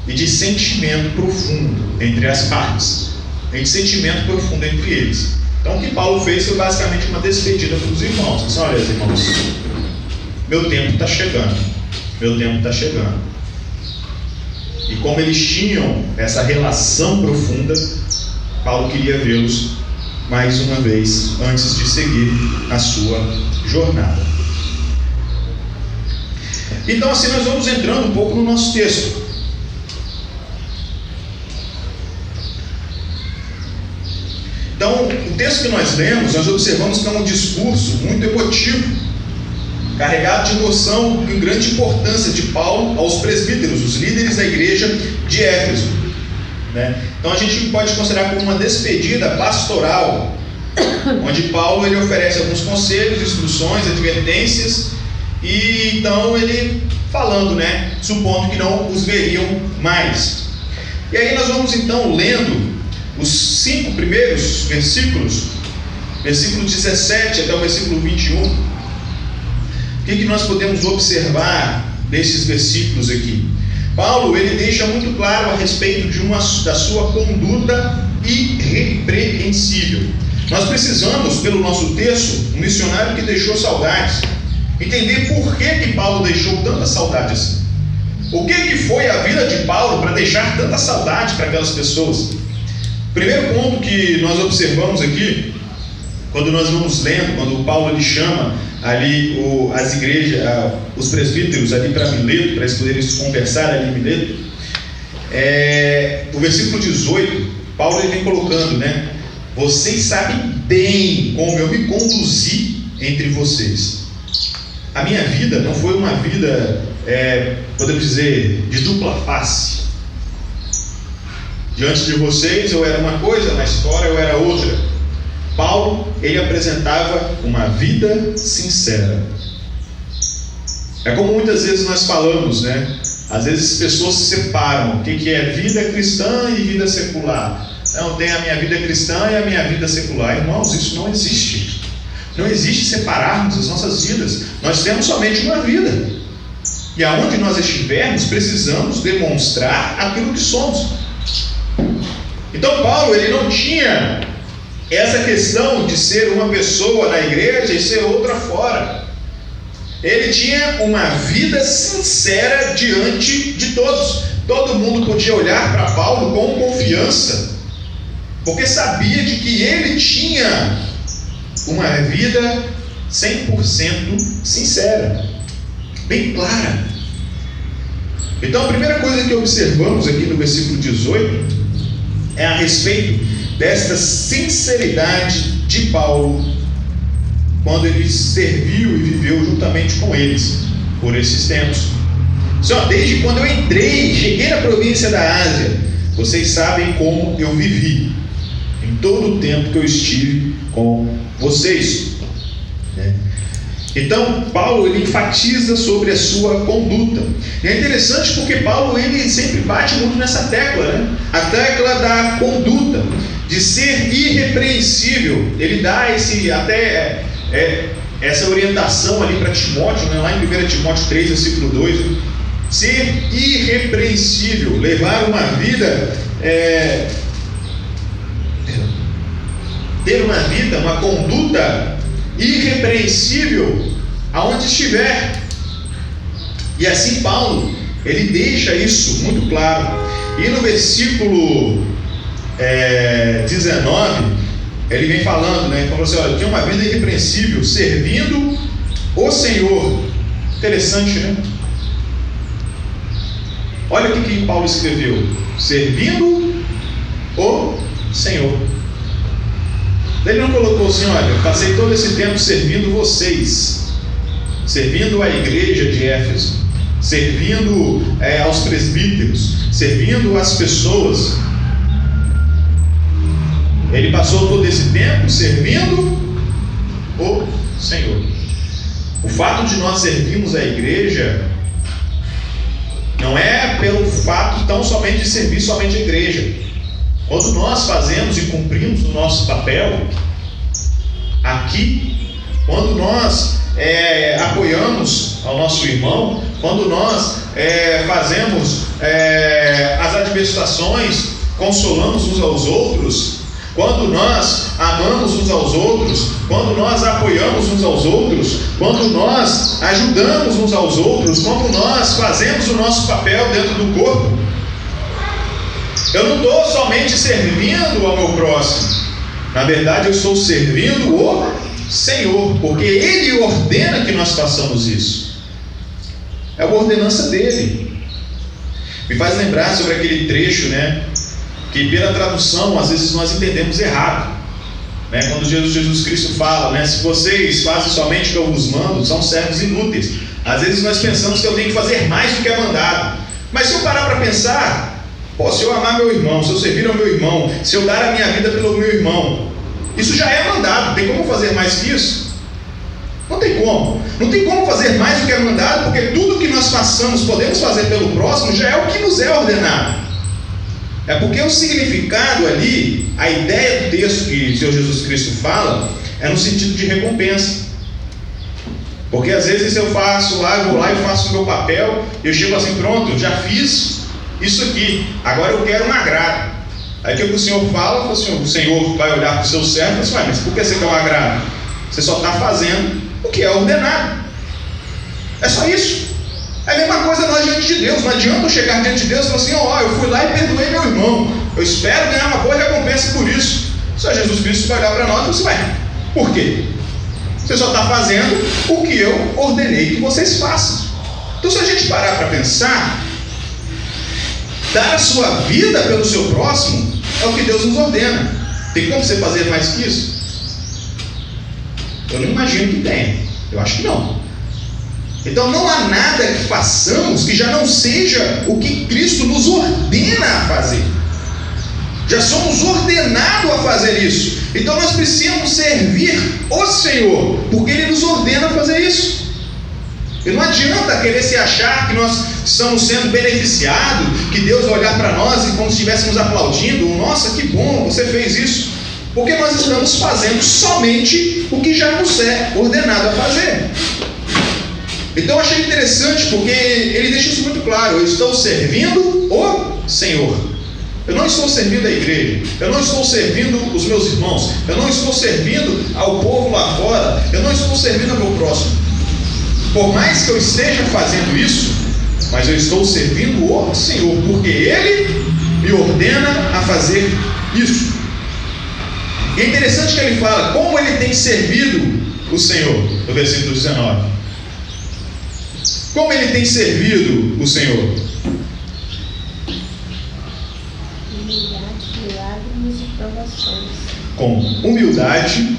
e de sentimento profundo entre as partes. De sentimento profundo entre eles. Então o que Paulo fez foi basicamente uma despedida para os irmãos. Disse: olha, irmãos, meu tempo está chegando. Meu tempo está chegando. E como eles tinham essa relação profunda, Paulo queria vê-los mais uma vez antes de seguir a sua jornada. Então assim nós vamos entrando um pouco no nosso texto. Então, o texto que nós lemos, nós observamos que é um discurso muito emotivo, carregado de noção e grande importância de Paulo aos presbíteros, os líderes da igreja de Éfeso, né? Então a gente pode considerar como uma despedida pastoral, onde Paulo ele oferece alguns conselhos, instruções, advertências, e então ele falando, né, supondo que não os veriam mais. E aí nós vamos então lendo os 5 primeiros versículos, versículo 17 até o versículo 21. O que nós podemos observar desses versículos aqui? Paulo ele deixa muito claro a respeito da sua conduta irrepreensível. Nós precisamos, pelo nosso texto, um missionário que deixou saudades, entender por que Paulo deixou tanta saudade assim. O que foi a vida de Paulo para deixar tanta saudade para aquelas pessoas? Primeiro ponto que nós observamos aqui, quando nós vamos lendo, quando Paulo ele chama ali as igrejas, os presbíteros ali para Mileto, para eles poderem conversar ali em Mileto, o versículo 18, Paulo ele vem colocando, né? Vocês sabem bem como eu me conduzi entre vocês. A minha vida não foi uma vida, podemos dizer, de dupla face. Diante de vocês eu era uma coisa, na história eu era outra. Paulo, ele apresentava uma vida sincera. É como muitas vezes nós falamos, né? Às vezes as pessoas se separam. O que é vida cristã e vida secular? Não, tem a minha vida cristã e a minha vida secular. Irmãos, isso não existe. Não existe separarmos as nossas vidas. Nós temos somente uma vida. E aonde nós estivermos, precisamos demonstrar aquilo que somos. Então Paulo ele não tinha essa questão de ser uma pessoa na igreja e ser outra fora. Ele tinha uma vida sincera diante de todos. Todo mundo podia olhar para Paulo com confiança, porque sabia de que ele tinha uma vida 100% sincera, bem clara. Então a primeira coisa que observamos aqui no versículo 18 é a respeito desta sinceridade de Paulo quando ele serviu e viveu juntamente com eles por esses tempos. Só desde quando eu cheguei na província da Ásia, vocês sabem como eu vivi em todo o tempo que eu estive com vocês, né? Então Paulo ele enfatiza sobre a sua conduta. E é interessante porque Paulo ele sempre bate muito nessa tecla, né? A tecla da conduta, de ser irrepreensível. Ele dá essa orientação ali para Timóteo, né? Lá em 1 Timóteo 3, versículo 2, né? Ser irrepreensível, levar uma vida, ter uma vida, uma conduta irrepreensível aonde estiver. E assim Paulo ele deixa isso muito claro. E no versículo 19 ele vem falando, né? Como você olha, tinha uma vida irrepreensível, servindo o Senhor. Interessante, né? Olha o que Paulo escreveu: servindo o Senhor. Ele não colocou assim: olha, eu passei todo esse tempo servindo vocês, servindo a igreja de Éfeso, servindo aos presbíteros, servindo as pessoas. Ele passou todo esse tempo servindo o Senhor. O fato de nós servirmos a igreja não é pelo fato tão somente de servir somente a igreja. Quando nós fazemos e cumprimos o nosso papel aqui, quando nós apoiamos ao nosso irmão, quando nós fazemos as administrações, consolamos uns aos outros, quando nós amamos uns aos outros, quando nós apoiamos uns aos outros, quando nós ajudamos uns aos outros, quando nós fazemos o nosso papel dentro do corpo, eu não estou somente servindo ao meu próximo, Na verdade, eu estou servindo o Senhor, porque Ele ordena que nós façamos isso. É uma ordenança dele. Me faz lembrar sobre aquele trecho, né, que pela tradução às vezes nós entendemos errado, né? Quando Jesus Cristo fala, né, se vocês fazem somente o que eu vos mando, são servos inúteis. Às vezes nós pensamos que eu tenho que fazer mais do que é mandado. Mas se eu parar para pensar, se eu amar meu irmão, se eu servir ao meu irmão, se eu dar a minha vida pelo meu irmão, isso já é mandado. Tem como fazer mais que isso? Não tem como. Não tem como fazer mais do que é mandado, porque tudo que nós façamos, podemos fazer pelo próximo, já é o que nos é ordenado. É porque o significado ali, a ideia do texto que o Senhor Jesus Cristo fala, é no sentido de recompensa. Porque às vezes eu faço lá, eu vou lá e faço o meu papel, eu chego assim, pronto, eu já fiz isso aqui, agora eu quero um agrado. Aí o que o Senhor fala, o Senhor vai olhar para o seu servo e fala assim, mas por que você quer um agrado? Você só está fazendo o que é ordenado. É só isso. É a mesma coisa nós diante de Deus. Não adianta eu chegar diante de Deus e falar assim, eu fui lá e perdoei meu irmão, eu espero ganhar uma boa recompensa por isso. O Senhor Jesus Cristo vai olhar para nós e falar assim, por quê? Você só está fazendo o que eu ordenei que vocês façam. Então, se a gente parar para pensar, dar a sua vida pelo seu próximo é o que Deus nos ordena. Tem como você fazer mais que isso? Eu não imagino que tenha. Eu acho que não. Então não há nada que façamos que já não seja o que Cristo nos ordena a fazer. Já somos ordenados a fazer isso. Então nós precisamos servir o Senhor, porque Ele nos ordena a fazer isso. E não adianta querer se achar que nós estamos sendo beneficiados, que Deus vai olhar para nós e como se estivéssemos aplaudindo, nossa, que bom, você fez isso. Porque nós estamos fazendo somente o que já nos é ordenado a fazer. Então eu achei interessante, porque ele deixa isso muito claro, eu estou servindo o Senhor. Eu não estou servindo a igreja, eu não estou servindo os meus irmãos, eu não estou servindo ao povo lá fora, eu não estou servindo ao meu próximo. Por mais que eu esteja fazendo isso, mas eu estou servindo o Senhor, porque Ele me ordena a fazer isso. E é interessante que ele fala como ele tem servido o Senhor, no versículo 19. Como ele tem servido o Senhor? Humildade, lágrimas e provações. Com humildade,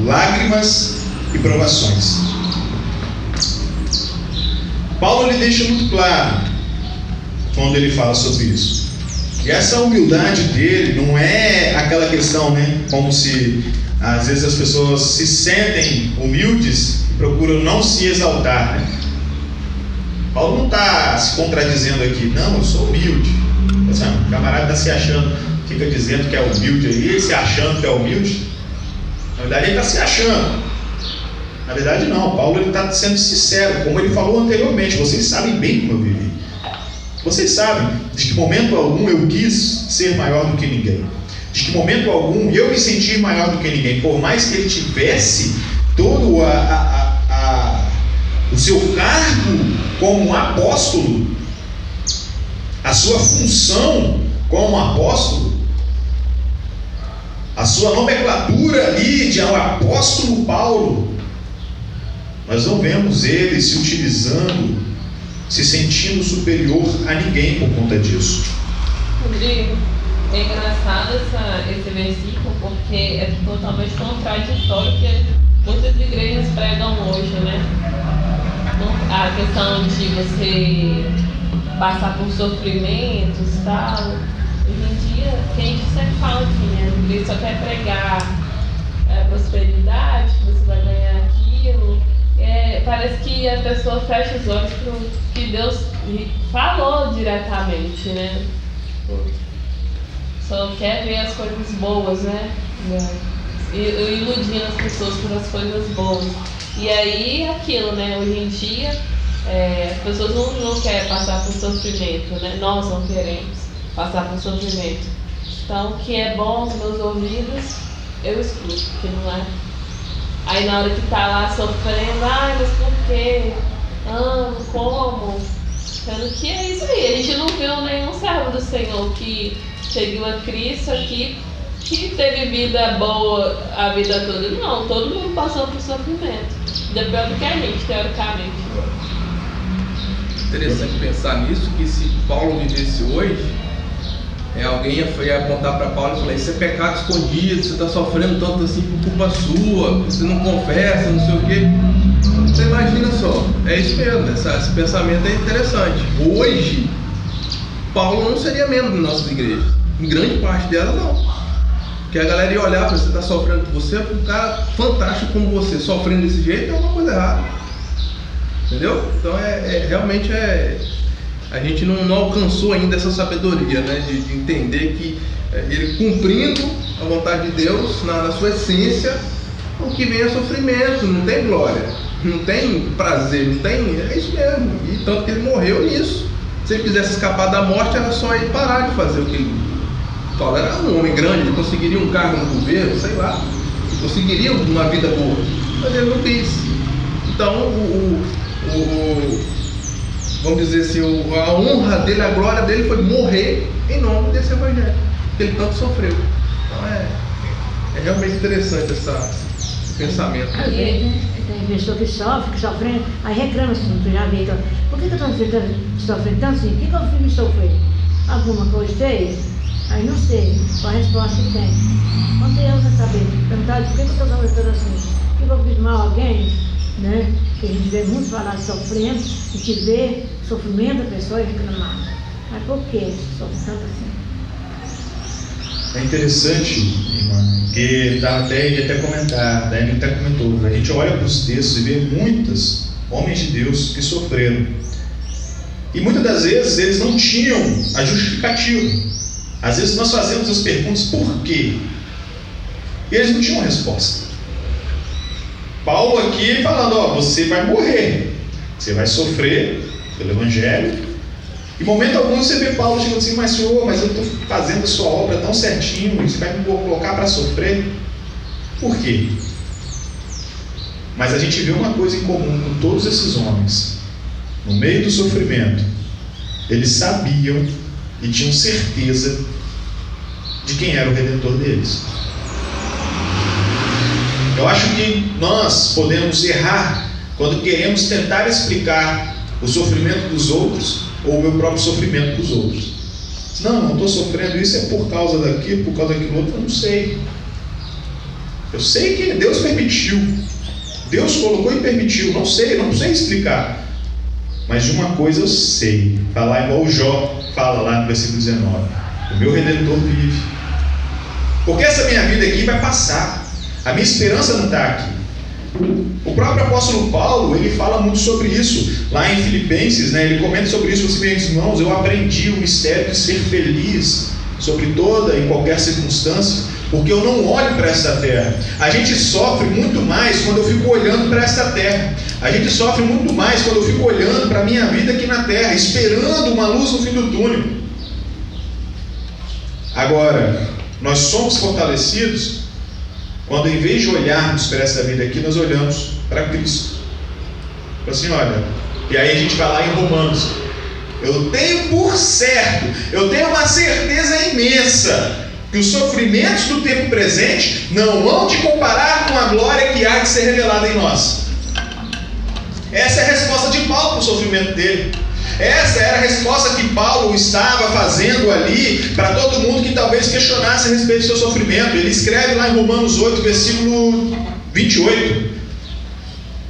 lágrimas e provações. Paulo ele deixa muito claro quando ele fala sobre isso. E essa humildade dele não é aquela questão, né? Como se às vezes as pessoas se sentem humildes e procuram não se exaltar, né? Paulo não está se contradizendo aqui, não, eu sou humilde. O camarada está se achando, fica dizendo que é humilde aí, ele se achando que é humilde. Na verdade ele está se achando. Na verdade não, Paulo está sendo sincero, como ele falou anteriormente, vocês sabem bem como eu vivi. Vocês sabem de que momento algum eu quis ser maior do que ninguém. De que momento algum eu me senti maior do que ninguém. Por mais que ele tivesse todo o seu cargo como apóstolo, a sua função como apóstolo, a sua nomenclatura ali de apóstolo Paulo, nós não vemos ele se utilizando, se sentindo superior a ninguém por conta disso. Rodrigo, é engraçado esse versículo porque é totalmente contraditório que muitas igrejas pregam hoje, né? A questão de você passar por sofrimentos e tal. Hoje em dia, que a gente sempre fala aqui, né? A igreja só quer pregar prosperidade, que você vai ganhar aquilo. Parece que a pessoa fecha os olhos para o que Deus falou diretamente, né? Só quer ver as coisas boas, né? Iludindo as pessoas por as coisas boas. E aí aquilo, né? Hoje em dia as pessoas não querem passar por sofrimento, né? Nós não queremos passar por sofrimento. Então o que é bom aos meus ouvidos, eu escuto, que não é. Aí na hora que tá lá sofrendo, mas por quê? Como? Sendo que é isso aí, a gente não viu nenhum servo do Senhor que seguiu a Cristo aqui que teve vida boa a vida toda. Não, todo mundo passou por sofrimento. Depende do que a gente, teoricamente. Interessante pensar nisso, que se Paulo vivesse hoje, alguém ia apontar para Paulo e falar: isso é pecado escondido, você está sofrendo tanto assim por culpa sua, você não confessa, não sei o quê. Você imagina só, é isso mesmo, esse pensamento é interessante. Hoje, Paulo não seria membro das nossas igrejas, em grande parte dela não. Porque a galera ia olhar para você, está sofrendo por você, um cara fantástico como você, sofrendo desse jeito, é uma coisa errada. Entendeu? Então realmente a gente não alcançou ainda essa sabedoria, né? De entender que ele cumprindo a vontade de Deus na sua essência, o que vem é sofrimento, não tem glória, não tem prazer, não tem. É isso mesmo. E tanto que ele morreu nisso. Se ele quisesse escapar da morte, era só ele parar de fazer o que ele. Paulo era um homem grande, ele conseguiria um cargo no governo, sei lá, ele conseguiria uma vida boa, mas ele não quis. Então vamos dizer assim, a honra dele, a glória dele foi morrer em nome desse evangelho, que ele tanto sofreu. Então é realmente interessante esse pensamento. Às vezes, né, tem pessoa que sofrendo, aí reclama assim, tu já vê, então, por que eu estou sofrendo tanto assim? O que eu fiz sofrer? Alguma coisa fez? Aí não sei qual a resposta que tem. Quando eu não saber, perguntar por que eu estou sofrendo assim? Que eu fiz mal a alguém, né? Que a gente vê muito falar de sofrendo, a gente vê sofrimento da pessoa e reclamar. Mas por que sofre tanto assim? É interessante, irmã, que ele até comentar, a Dani até comentou, a gente olha para os textos e vê muitos homens de Deus que sofreram. E muitas das vezes eles não tinham a justificativa. Às vezes nós fazemos as perguntas por quê? E eles não tinham resposta. Paulo aqui falando, você vai morrer, você vai sofrer pelo Evangelho. Em momento algum você vê Paulo chegando assim, mas Senhor, mas eu estou fazendo a sua obra tão certinho, você vai me colocar para sofrer? Por quê? Mas a gente vê uma coisa em comum com todos esses homens. No meio do sofrimento, eles sabiam e tinham certeza de quem era o Redentor deles. Eu acho que nós podemos errar quando queremos tentar explicar o sofrimento dos outros ou o meu próprio sofrimento dos outros. Não estou sofrendo isso é por causa daquilo, por causa daquilo outro, eu não sei. Eu sei que Deus permitiu, Deus colocou e permitiu, não sei explicar. Mas de uma coisa eu sei, falar igual o Jó fala lá no versículo 19: o meu Redentor vive. Porque essa minha vida aqui vai passar, a minha esperança não está aqui. O próprio apóstolo Paulo, ele fala muito sobre isso, lá em Filipenses, né? Ele comenta sobre isso, assim, meus irmãos, eu aprendi o mistério de ser feliz sobre toda e qualquer circunstância, porque eu não olho para esta terra. A gente sofre muito mais quando eu fico olhando para esta terra. A gente sofre muito mais quando eu fico olhando para a minha vida aqui na terra, esperando uma luz no fim do túnel. Agora, nós somos fortalecidos quando, em vez de olharmos para essa vida aqui, nós olhamos para Cristo. Assim, olha, e aí a gente vai lá em Romanos: eu tenho por certo, eu tenho uma certeza imensa que os sofrimentos do tempo presente não hão de comparar com a glória que há de ser revelada em nós. Essa é a resposta de Paulo para o sofrimento dele. Essa era a resposta que Paulo estava fazendo ali para todo mundo que talvez questionasse a respeito do seu sofrimento. Ele escreve lá em Romanos 8, versículo 28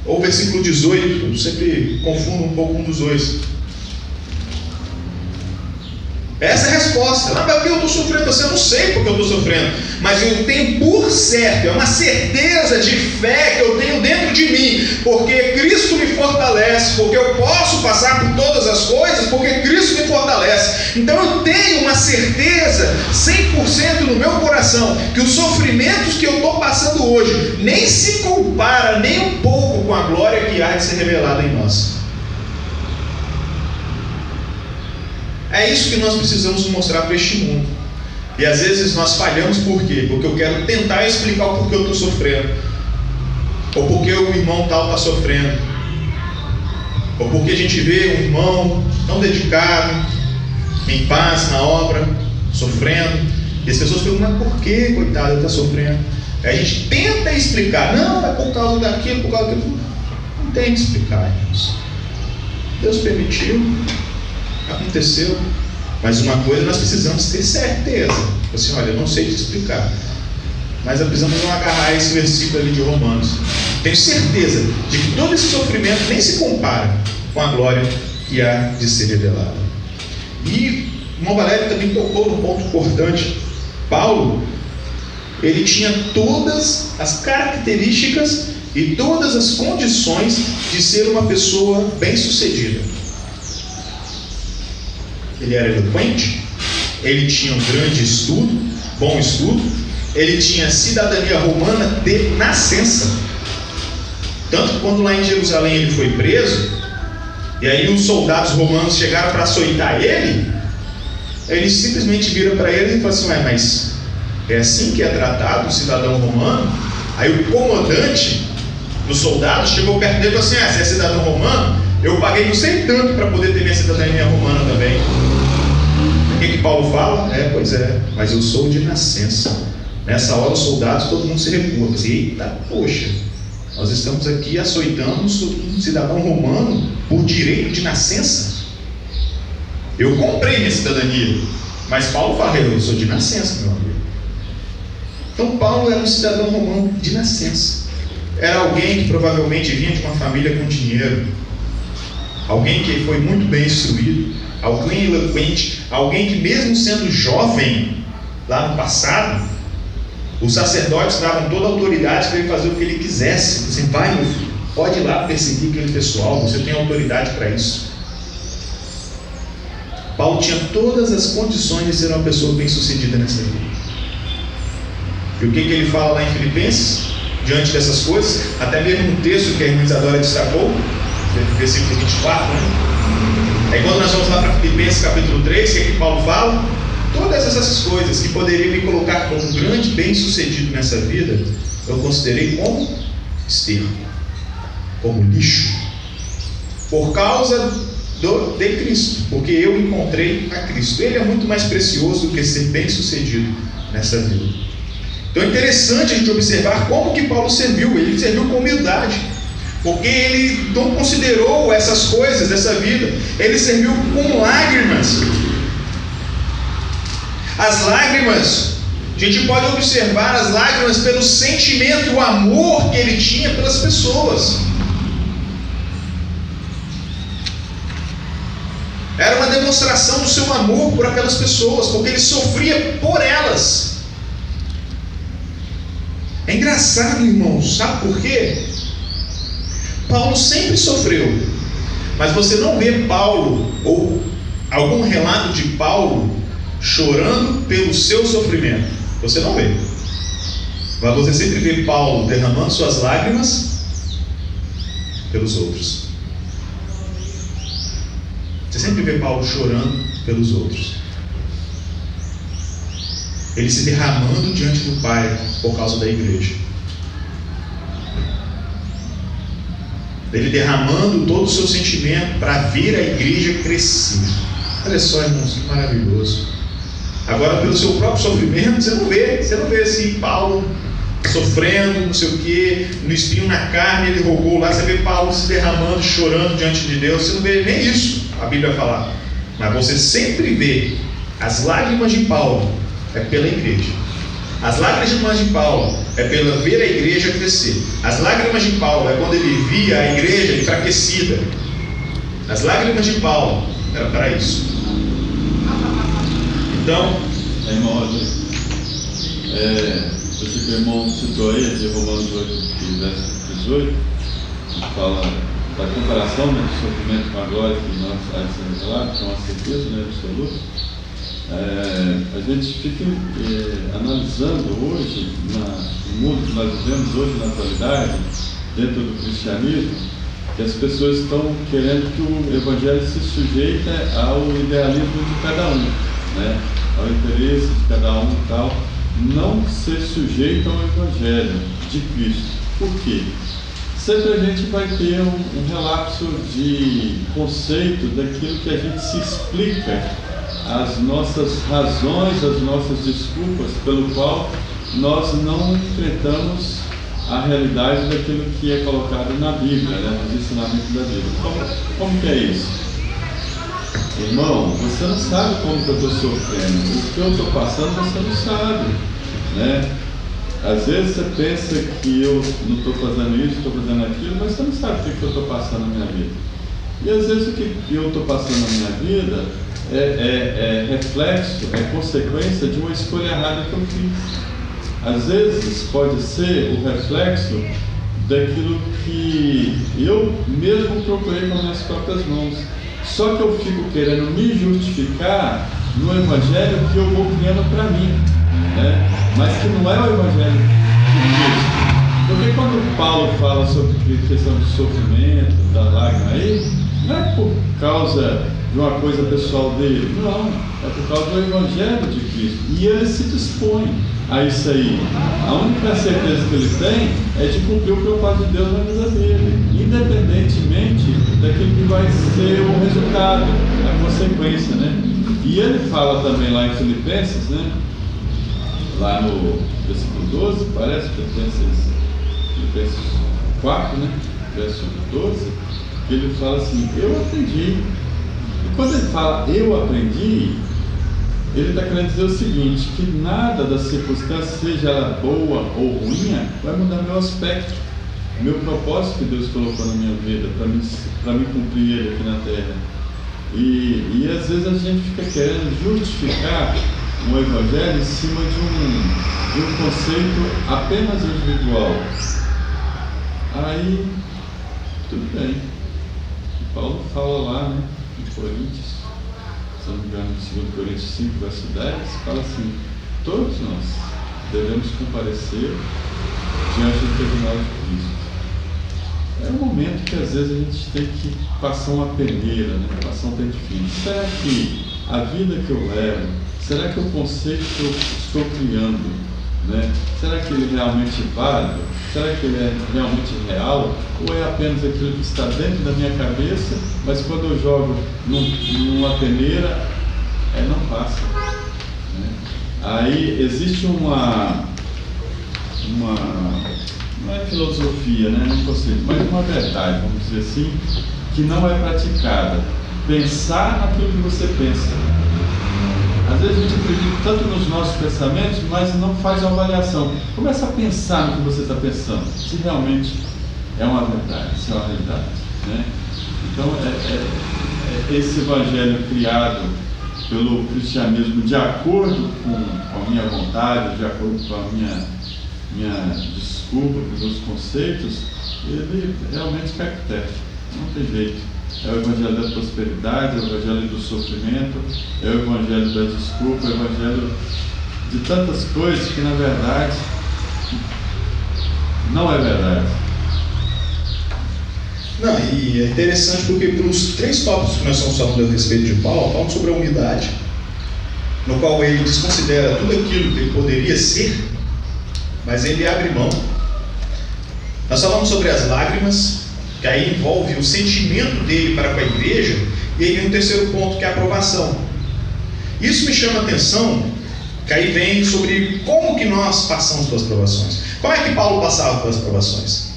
ou versículo 18, eu sempre confundo um pouco um dos dois. Essa é a resposta. Não, mas por que eu estou sofrendo? Eu não sei porque eu estou sofrendo, mas eu tenho por certo, é uma certeza de fé que eu tenho dentro de mim, porque Cristo me fortalece, porque eu posso passar por todas as coisas, porque Cristo me fortalece. Então eu tenho uma certeza 100% no meu coração que os sofrimentos que eu estou passando hoje nem se compara nem um pouco com a glória que há de ser revelada em nós. É isso que nós precisamos mostrar para este mundo. E às vezes nós falhamos por quê? Porque eu quero tentar explicar o porquê eu estou sofrendo, ou porque o irmão tal está sofrendo, ou porque a gente vê um irmão tão dedicado, em paz na obra, sofrendo, E as pessoas perguntam, mas por que, coitado, ele está sofrendo? Aí a gente tenta explicar, não, é por causa daquilo, por causa daquilo. Não tem que explicar, irmãos. Deus permitiu, aconteceu. Mas uma coisa nós precisamos ter certeza. Assim, olha, eu não sei te explicar, mas nós precisamos não agarrar esse versículo ali de Romanos. Tenho certeza de que todo esse sofrimento nem se compara com a glória que há de ser revelada. E o irmão Valério também tocou num ponto importante. Paulo, ele tinha todas as características e todas as condições de ser uma pessoa bem-sucedida. Ele era eloquente, ele tinha um grande estudo, bom estudo, ele tinha cidadania romana de nascença. Tanto que quando lá em Jerusalém ele foi preso, e aí os soldados romanos chegaram para açoitar ele, eles simplesmente viram para ele e falaram assim, mas é assim que é tratado o cidadão romano? Aí o comandante dos soldados chegou perto dele e falou assim, você é cidadão romano? Eu paguei não sei tanto para poder ter minha cidadania romana também. O que Paulo fala? Pois é, mas eu sou de nascença. Nessa hora os soldados, todo mundo se recua. Assim, eita, poxa, nós estamos aqui açoitando um cidadão romano por direito de nascença. Eu comprei minha cidadania, mas Paulo fala, eu sou de nascença, meu amigo. Então Paulo era um cidadão romano de nascença. Era alguém que provavelmente vinha de uma família com dinheiro, alguém que foi muito bem instruído, alguém eloquente, alguém que mesmo sendo jovem, lá no passado, os sacerdotes davam toda a autoridade para ele fazer o que ele quisesse. Assim, vai meu filho, pode ir lá perseguir aquele pessoal, você tem autoridade para isso. Paulo tinha todas as condições de ser uma pessoa bem sucedida nessa vida. E o que ele fala lá em Filipenses? Diante dessas coisas, até mesmo um texto que a irmã Isadora destacou, versículo 24, né? Aí quando nós vamos lá para Filipenses capítulo 3, que Paulo fala, todas essas coisas que poderiam me colocar como um grande bem-sucedido nessa vida, eu considerei como esterco, como lixo, por causa de Cristo, porque eu encontrei a Cristo. Ele é muito mais precioso do que ser bem-sucedido nessa vida. Então é interessante a gente observar como que Paulo serviu. Ele serviu com humildade, porque ele não considerou essas coisas dessa vida. Ele serviu com lágrimas. As lágrimas, a gente pode observar as lágrimas pelo sentimento e o amor que ele tinha pelas pessoas. Era uma demonstração do seu amor por aquelas pessoas, porque ele sofria por elas. É engraçado, irmãos, sabe por quê? Paulo sempre sofreu, mas você não vê Paulo, ou algum relato de Paulo, chorando pelo seu sofrimento. Você não vê. Mas você sempre vê Paulo derramando suas lágrimas pelos outros. Você sempre vê Paulo chorando pelos outros. Ele se derramando diante do Pai por causa da igreja. Ele derramando todo o seu sentimento para ver a igreja crescer. Olha só, irmãos, que maravilhoso. Agora, pelo seu próprio sofrimento, você não vê assim Paulo sofrendo, não sei o que, no espinho na carne, ele rogou lá. Você vê Paulo se derramando, chorando diante de Deus. Você não vê nem isso, a Bíblia fala. Mas você sempre vê as lágrimas de Paulo é pela igreja. As lágrimas de Paulo é pela ver a igreja crescer. As lágrimas de Paulo é quando ele via a igreja enfraquecida. As lágrimas de Paulo era para isso. Então, irmão Roger, você que o irmão citou aí, de Romanos 8, verso 18, que fala da comparação, né, do sofrimento com a glória que nós há de ser revelado, que é uma certeza, né, absoluta. A gente fica analisando hoje, no mundo que nós vivemos hoje na atualidade, dentro do cristianismo, que as pessoas estão querendo que o evangelho se sujeite ao idealismo de cada um, né? Ao interesse de cada um e tal, não ser sujeito ao evangelho de Cristo. Por quê? Sempre a gente vai ter um relapso de conceito daquilo que a gente se explica as nossas razões, as nossas desculpas pelo qual nós não enfrentamos a realidade daquilo que é colocado na Bíblia, né, nos ensinamentos da Bíblia. Como que é isso? Irmão, você não sabe como que eu estou sofrendo. O que eu estou passando você não sabe, né? Às vezes você pensa que eu não estou fazendo isso, estou fazendo aquilo, mas você não sabe o que eu estou passando na minha vida. E às vezes o que eu estou passando na minha vida é reflexo, é consequência de uma escolha errada que eu fiz. Às vezes pode ser o reflexo daquilo que eu mesmo procurei com as minhas próprias mãos. Só que eu fico querendo me justificar no evangelho que eu vou criando para mim, né? Mas que não é o evangelho de Cristo. Porque quando Paulo fala sobre questão de sofrimento, da lágrima aí, não é por causa de uma coisa pessoal dele, não, é por causa do evangelho de Cristo. E ele se dispõe a isso aí. A única certeza que ele tem é de cumprir o propósito de Deus na vida dele, independentemente daquilo que vai ser o resultado, a consequência, né? E ele fala também lá em Filipenses, né? Lá no versículo 12, parece, Filipenses 4, né? Verso 12, que ele fala assim, eu aprendi. E quando ele fala eu aprendi, ele está querendo dizer o seguinte, que nada da circunstância, seja ela boa ou ruim, vai mudar meu aspecto, meu propósito que Deus colocou na minha vida, para me cumprir ele aqui na terra. E às vezes a gente fica querendo justificar um evangelho em cima de um conceito apenas individual. Aí, tudo bem. E Paulo fala lá, né, em Coríntios, se não me engano, em 2 Coríntios 5, verso 10, fala assim, todos nós devemos comparecer diante do tribunal de Cristo. É um momento que às vezes a gente tem que passar uma peneira, né? Passar um tempo fino. Será que a vida que eu levo, será que o conceito que eu estou criando, né? Será que ele é realmente válido? Será que ele é realmente real? Ou é apenas aquilo que está dentro da minha cabeça, mas quando eu jogo numa peneira, não passa, né? Aí existe uma não é filosofia, né? Não consigo, mas uma verdade, vamos dizer assim, que não é praticada. Pensar naquilo que você pensa. Às vezes a gente acredita tanto nos nossos pensamentos, mas não faz uma avaliação. Começa a pensar no que você está pensando, se realmente é uma verdade, se é uma realidade, né? Então é esse evangelho criado pelo cristianismo de acordo com a minha vontade, de acordo com a minha desculpa, com os meus conceitos, ele realmente cai por terra, não tem jeito. É o evangelho da prosperidade, é o evangelho do sofrimento, é o evangelho da desculpa, é o evangelho de tantas coisas que na verdade não é verdade. Não, e é interessante porque pelos 3 tópicos que nós estamos falando a respeito de Paulo, falamos sobre a humildade, no qual ele desconsidera tudo aquilo que ele poderia ser, mas ele abre mão. Nós falamos sobre as lágrimas, que aí envolve o sentimento dele para com a igreja, e aí vem o terceiro ponto, que é a aprovação. Isso me chama a atenção, que aí vem sobre como que nós passamos pelas provações. Como é que Paulo passava pelas provações?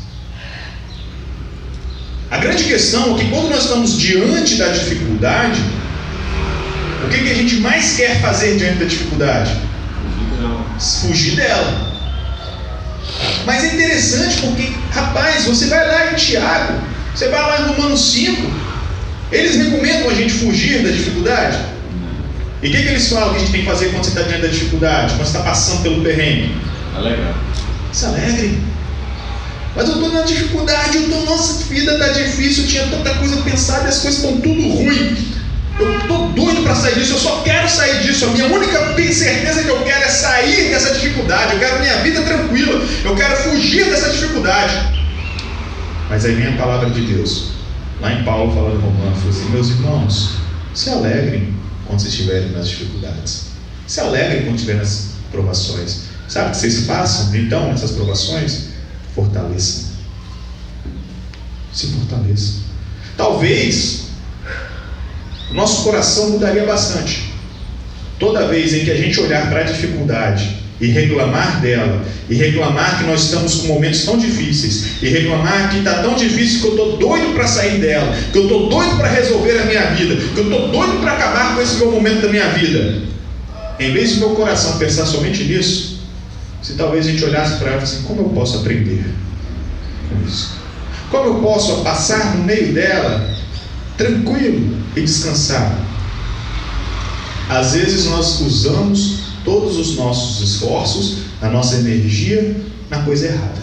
A grande questão é que quando nós estamos diante da dificuldade, o que a gente mais quer fazer diante da dificuldade? Fugir dela. Mas é interessante porque, rapaz, você vai lá em Tiago, você vai lá em Romanos 5, eles recomendam a gente fugir da dificuldade. E o que eles falam que a gente tem que fazer quando você está diante da dificuldade, quando você está passando pelo perrengue? Alegre. Se alegre. Mas eu estou na dificuldade, nossa, a vida está difícil, eu tinha tanta coisa pensada e as coisas estão tudo ruim. Eu estou doido para sair disso, eu só quero sair disso. A minha única certeza que eu quero é sair dessa dificuldade. Eu quero minha vida tranquila, eu quero fugir dessa dificuldade. Mas aí vem a palavra de Deus, lá em Paulo falando em Romanos, assim, meus irmãos, se alegrem quando vocês estiverem nas dificuldades, se alegrem quando estiverem nas provações. Sabe que vocês passam, então, nessas provações? Fortaleçam. Se fortaleçam. Talvez o nosso coração mudaria bastante toda vez em que a gente olhar para a dificuldade e reclamar dela, e reclamar que nós estamos com momentos tão difíceis, e reclamar que está tão difícil que eu estou doido para sair dela, que eu estou doido para resolver a minha vida, que eu estou doido para acabar com esse meu momento da minha vida, em vez de meu coração pensar somente nisso, se talvez a gente olhasse para ela e assim, como eu posso aprender com isso? Como eu posso passar no meio dela tranquilo e descansado? Às vezes nós usamos todos os nossos esforços, a nossa energia na coisa errada.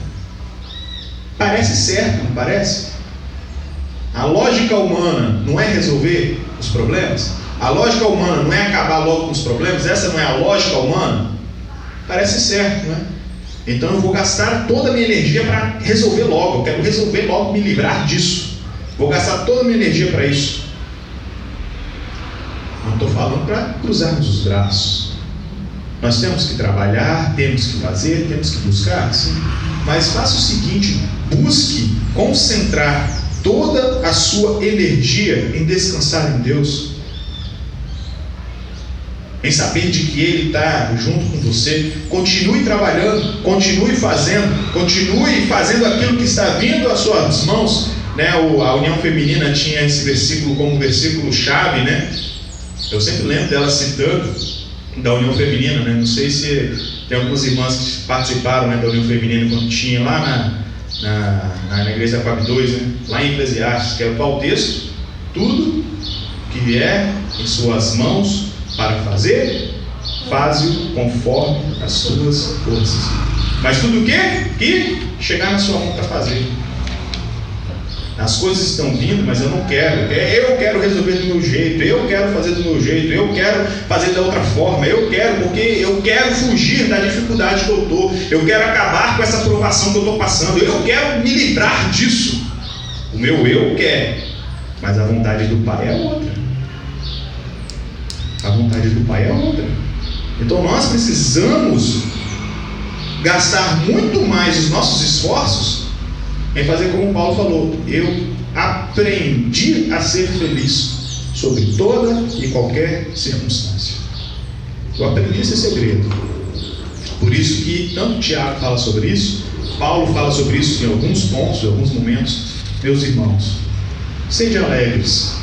Parece certo, não parece? A lógica humana não é resolver os problemas? A lógica humana não é acabar logo com os problemas? Essa não é a lógica humana? Parece certo, não é? Então eu vou gastar toda a minha energia para resolver logo. Eu quero resolver logo, me livrar disso. Vou gastar toda a minha energia para isso. Não estou falando para cruzarmos os braços. Nós temos que trabalhar, temos que fazer, temos que buscar, sim. Mas faça o seguinte: busque concentrar toda a sua energia em descansar em Deus, em saber de que Ele está junto com você. Continue trabalhando, continue fazendo aquilo que está vindo às suas mãos, né? A União Feminina tinha esse versículo como versículo chave, né? Eu sempre lembro dela citando da União Feminina, né? Não sei se tem algumas irmãs que participaram, né, da União Feminina quando tinha lá na igreja da Coab 2, né? Lá em Eclesiastes, que é qual texto? Tudo que vier em suas mãos para fazer, faze-o conforme as suas forças. Mas tudo o quê? Que chegar na sua mão para fazer. As coisas estão vindo, mas eu não quero. Eu quero resolver do meu jeito, eu quero fazer do meu jeito, eu quero fazer da outra forma, eu quero, porque eu quero fugir da dificuldade que eu estou, eu quero acabar com essa provação que eu estou passando, eu quero me livrar disso. O meu eu quer, mas a vontade do Pai é outra. A vontade do Pai é outra. Então nós precisamos gastar muito mais os nossos esforços em fazer como Paulo falou: eu aprendi a ser feliz sobre toda e qualquer circunstância. Eu aprendi esse segredo. Por isso que tanto Tiago fala sobre isso, Paulo fala sobre isso em alguns pontos, em alguns momentos. Meus irmãos, sejam alegres.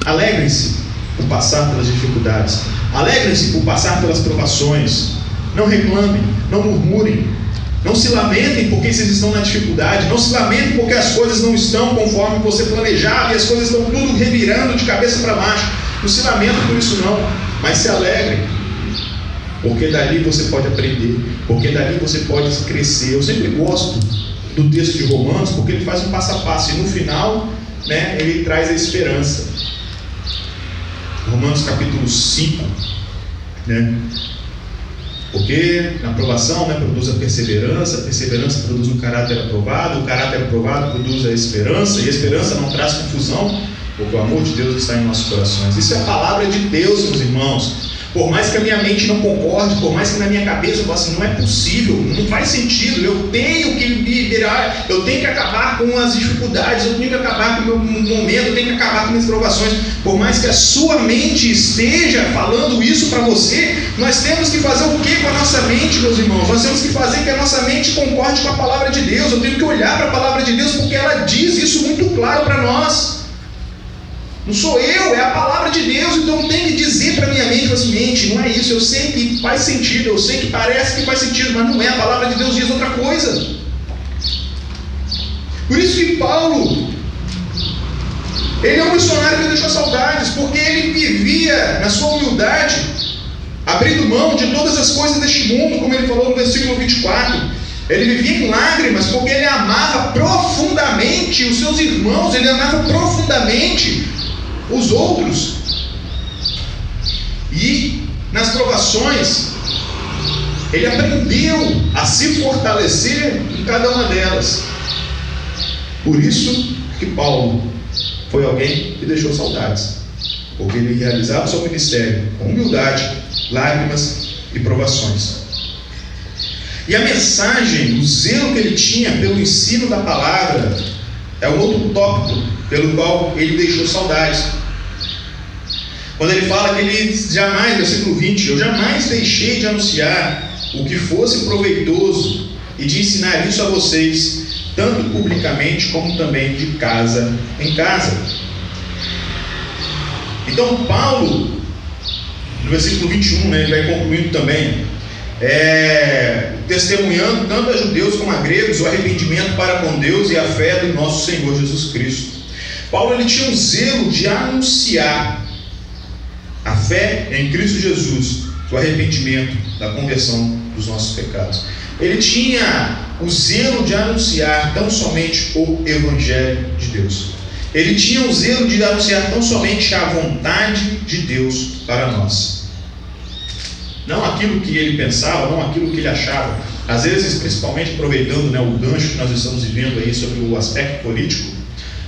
Alegrem-se por passar pelas dificuldades. Alegrem-se por passar pelas provações. Não reclamem, não murmurem. Não se lamentem porque vocês estão na dificuldade. Não se lamentem porque as coisas não estão conforme você planejava e as coisas estão tudo revirando de cabeça para baixo. Não se lamentem por isso não, mas se alegrem, porque dali você pode aprender, porque dali você pode crescer. Eu sempre gosto do texto de Romanos porque ele faz um passo a passo e no final, né, ele traz a esperança. Romanos capítulo 5, né? Porque na aprovação, né, produz a perseverança produz um caráter aprovado, o caráter aprovado produz a esperança, e a esperança não traz confusão, porque o amor de Deus está em nossos corações. Isso é a palavra de Deus, meus irmãos. Por mais que a minha mente não concorde, por mais que na minha cabeça eu fale assim, não é possível, não faz sentido, eu tenho que me virar, eu tenho que acabar com as dificuldades, eu tenho que acabar com o meu momento, eu tenho que acabar com minhas provações. Por mais que a sua mente esteja falando isso para você, nós temos que fazer o que com a nossa mente, meus irmãos? Nós temos que fazer que a nossa mente concorde com a palavra de Deus. Eu tenho que olhar para a palavra de Deus porque ela diz isso muito claro para nós. Não sou eu, é a palavra de Deus. Então tem que dizer para minha mente assim: mente, não é isso, eu sei que faz sentido, eu sei que parece que faz sentido, mas não é, a palavra de Deus diz outra coisa. Por isso que Paulo, ele é um missionário que deixou saudades, porque ele vivia na sua humildade, abrindo mão de todas as coisas deste mundo, como ele falou no versículo 24. Ele vivia em lágrimas porque ele amava profundamente os seus irmãos, ele amava profundamente os outros. E nas provações ele aprendeu a se fortalecer em cada uma delas. Por isso que Paulo foi alguém que deixou saudades, porque ele realizava o seu ministério com humildade, lágrimas e provações. E a mensagem, o zelo que ele tinha pelo ensino da palavra é um outro tópico pelo qual ele deixou saudades. Quando ele fala que ele jamais, versículo 20, eu jamais deixei de anunciar o que fosse proveitoso e de ensinar isso a vocês, tanto publicamente como também de casa em casa. Então Paulo, no versículo 21, ele vai concluindo também, testemunhando tanto a judeus como a gregos o arrependimento para com Deus e a fé do nosso Senhor Jesus Cristo. Paulo, ele tinha um zelo de anunciar a fé em Cristo Jesus, o arrependimento da conversão dos nossos pecados. Ele tinha o zelo de anunciar tão somente o Evangelho de Deus. Ele tinha o zelo de anunciar tão somente a vontade de Deus para nós. Não aquilo que ele pensava, não aquilo que ele achava. Às vezes, principalmente aproveitando, o gancho que nós estamos vivendo aí sobre o aspecto político,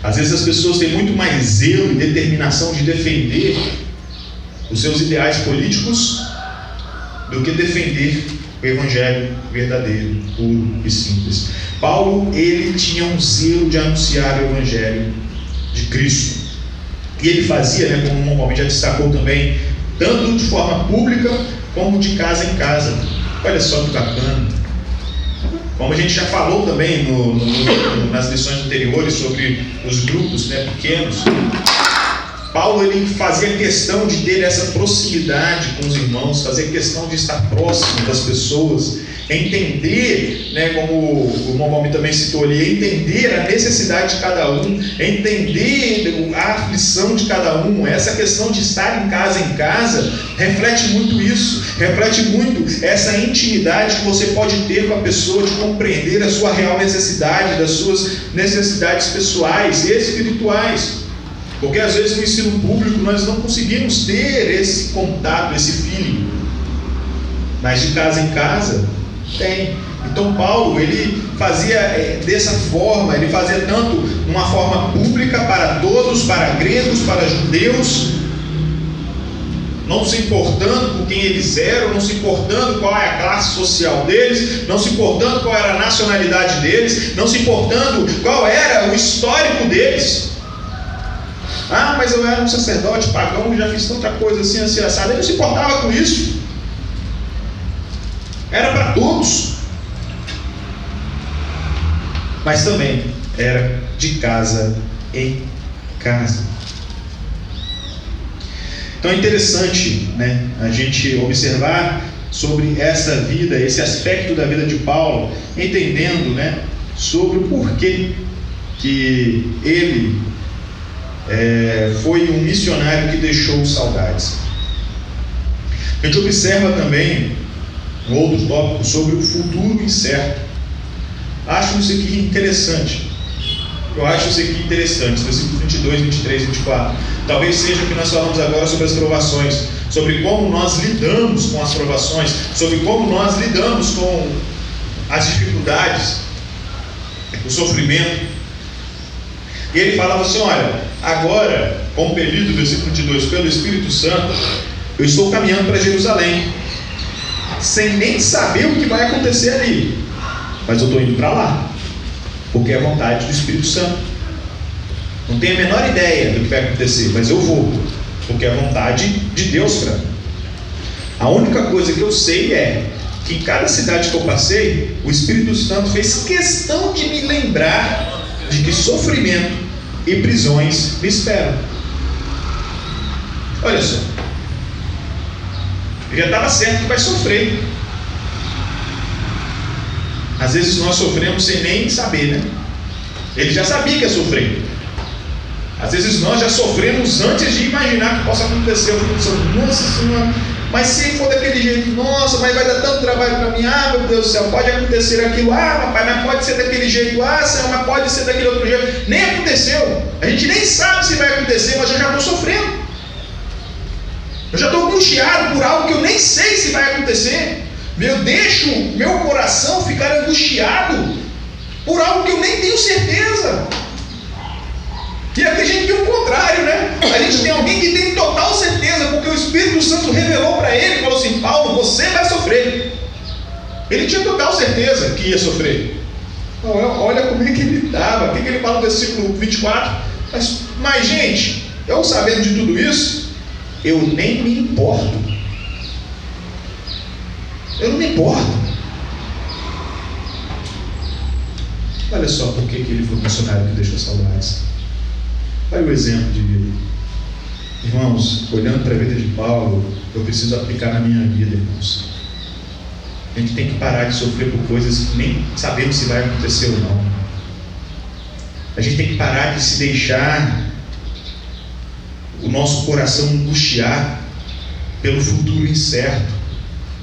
às vezes as pessoas têm muito mais zelo e determinação de defender os seus ideais políticos do que defender o Evangelho verdadeiro, puro e simples. Paulo, ele tinha um zelo de anunciar o Evangelho de Cristo. E ele fazia, como normalmente já destacou também, tanto de forma pública como de casa em casa. Olha só que bacana. Como a gente já falou também nas lições anteriores sobre os grupos pequenos, Paulo, ele fazia questão de ter essa proximidade com os irmãos, fazia questão de estar próximo das pessoas, entender, como o irmão Valmir também citou ali, entender a necessidade de cada um, entender a aflição de cada um. Essa questão de estar em casa reflete muito isso, reflete muito essa intimidade que você pode ter com a pessoa, de compreender a sua real necessidade, das suas necessidades pessoais e espirituais. Porque às vezes no ensino público nós não conseguimos ter esse contato, esse feeling. Mas de casa em casa, tem. Então Paulo, ele fazia dessa forma, ele fazia tanto uma forma pública para todos, para gregos, para judeus, não se importando com quem eles eram, não se importando qual é a classe social deles, não se importando qual era a nacionalidade deles, não se importando qual era o histórico deles. Ah, mas eu era um sacerdote pagão, já fiz tanta coisa assim, assado. Ele não se importava com isso. Era para todos. Mas também era de casa em casa. Então é interessante, a gente observar sobre essa vida, esse aspecto da vida de Paulo, entendendo, sobre o porquê que ele foi um missionário que deixou saudades. A gente observa também um outro tópico sobre o futuro incerto. Acho isso aqui interessante. Versículos 22, 23, 24. Talvez seja o que nós falamos agora sobre as provações, sobre como nós lidamos com as provações, sobre como nós lidamos com as dificuldades, o sofrimento. E ele falava assim: olha, agora, compelido, versículo 22, pelo Espírito Santo, eu estou caminhando para Jerusalém, sem nem saber o que vai acontecer ali, mas eu estou indo para lá, porque é a vontade do Espírito Santo. Não tenho a menor ideia do que vai acontecer, mas eu vou, porque é a vontade de Deus para mim. A única coisa que eu sei é que em cada cidade que eu passei, o Espírito Santo fez questão de me lembrar de que sofrimento e prisões me esperam. Olha só, já estava certo que vai sofrer. Às vezes nós sofremos sem nem saber, Ele já sabia que ia sofrer. Às vezes nós já sofremos antes de imaginar que possa acontecer. Nossa Senhora, mas se for daquele jeito, nossa, mas vai dar tanto trabalho para mim. Ah, meu Deus do céu, pode acontecer aquilo. Ah, papai, mas pode ser daquele jeito. Ah, Senhor, mas pode ser daquele outro jeito. Nem aconteceu. A gente nem sabe se vai acontecer, mas eu já estou sofrendo. Eu já estou angustiado por algo que eu nem sei se vai acontecer. Eu deixo meu coração ficar angustiado por algo que eu nem tenho certeza. E aqui a gente tem o contrário, A gente tem alguém que tem total certeza, porque o Espírito Santo revelou para ele, falou assim: Paulo, você vai sofrer. Ele tinha total certeza que ia sofrer. Olha como é que ele estava. O que ele fala no versículo 24? Mas gente, eu sabendo de tudo isso, eu nem me importo. Eu não me importo. Olha só por que ele foi um missionário que deixou saudades. Olha o exemplo de vida. Irmãos, olhando para a vida de Paulo, eu preciso aplicar na minha vida, irmãos. A gente tem que parar de sofrer por coisas que nem sabemos se vai acontecer ou não. A gente tem que parar de se deixar o nosso coração angustiar pelo futuro incerto.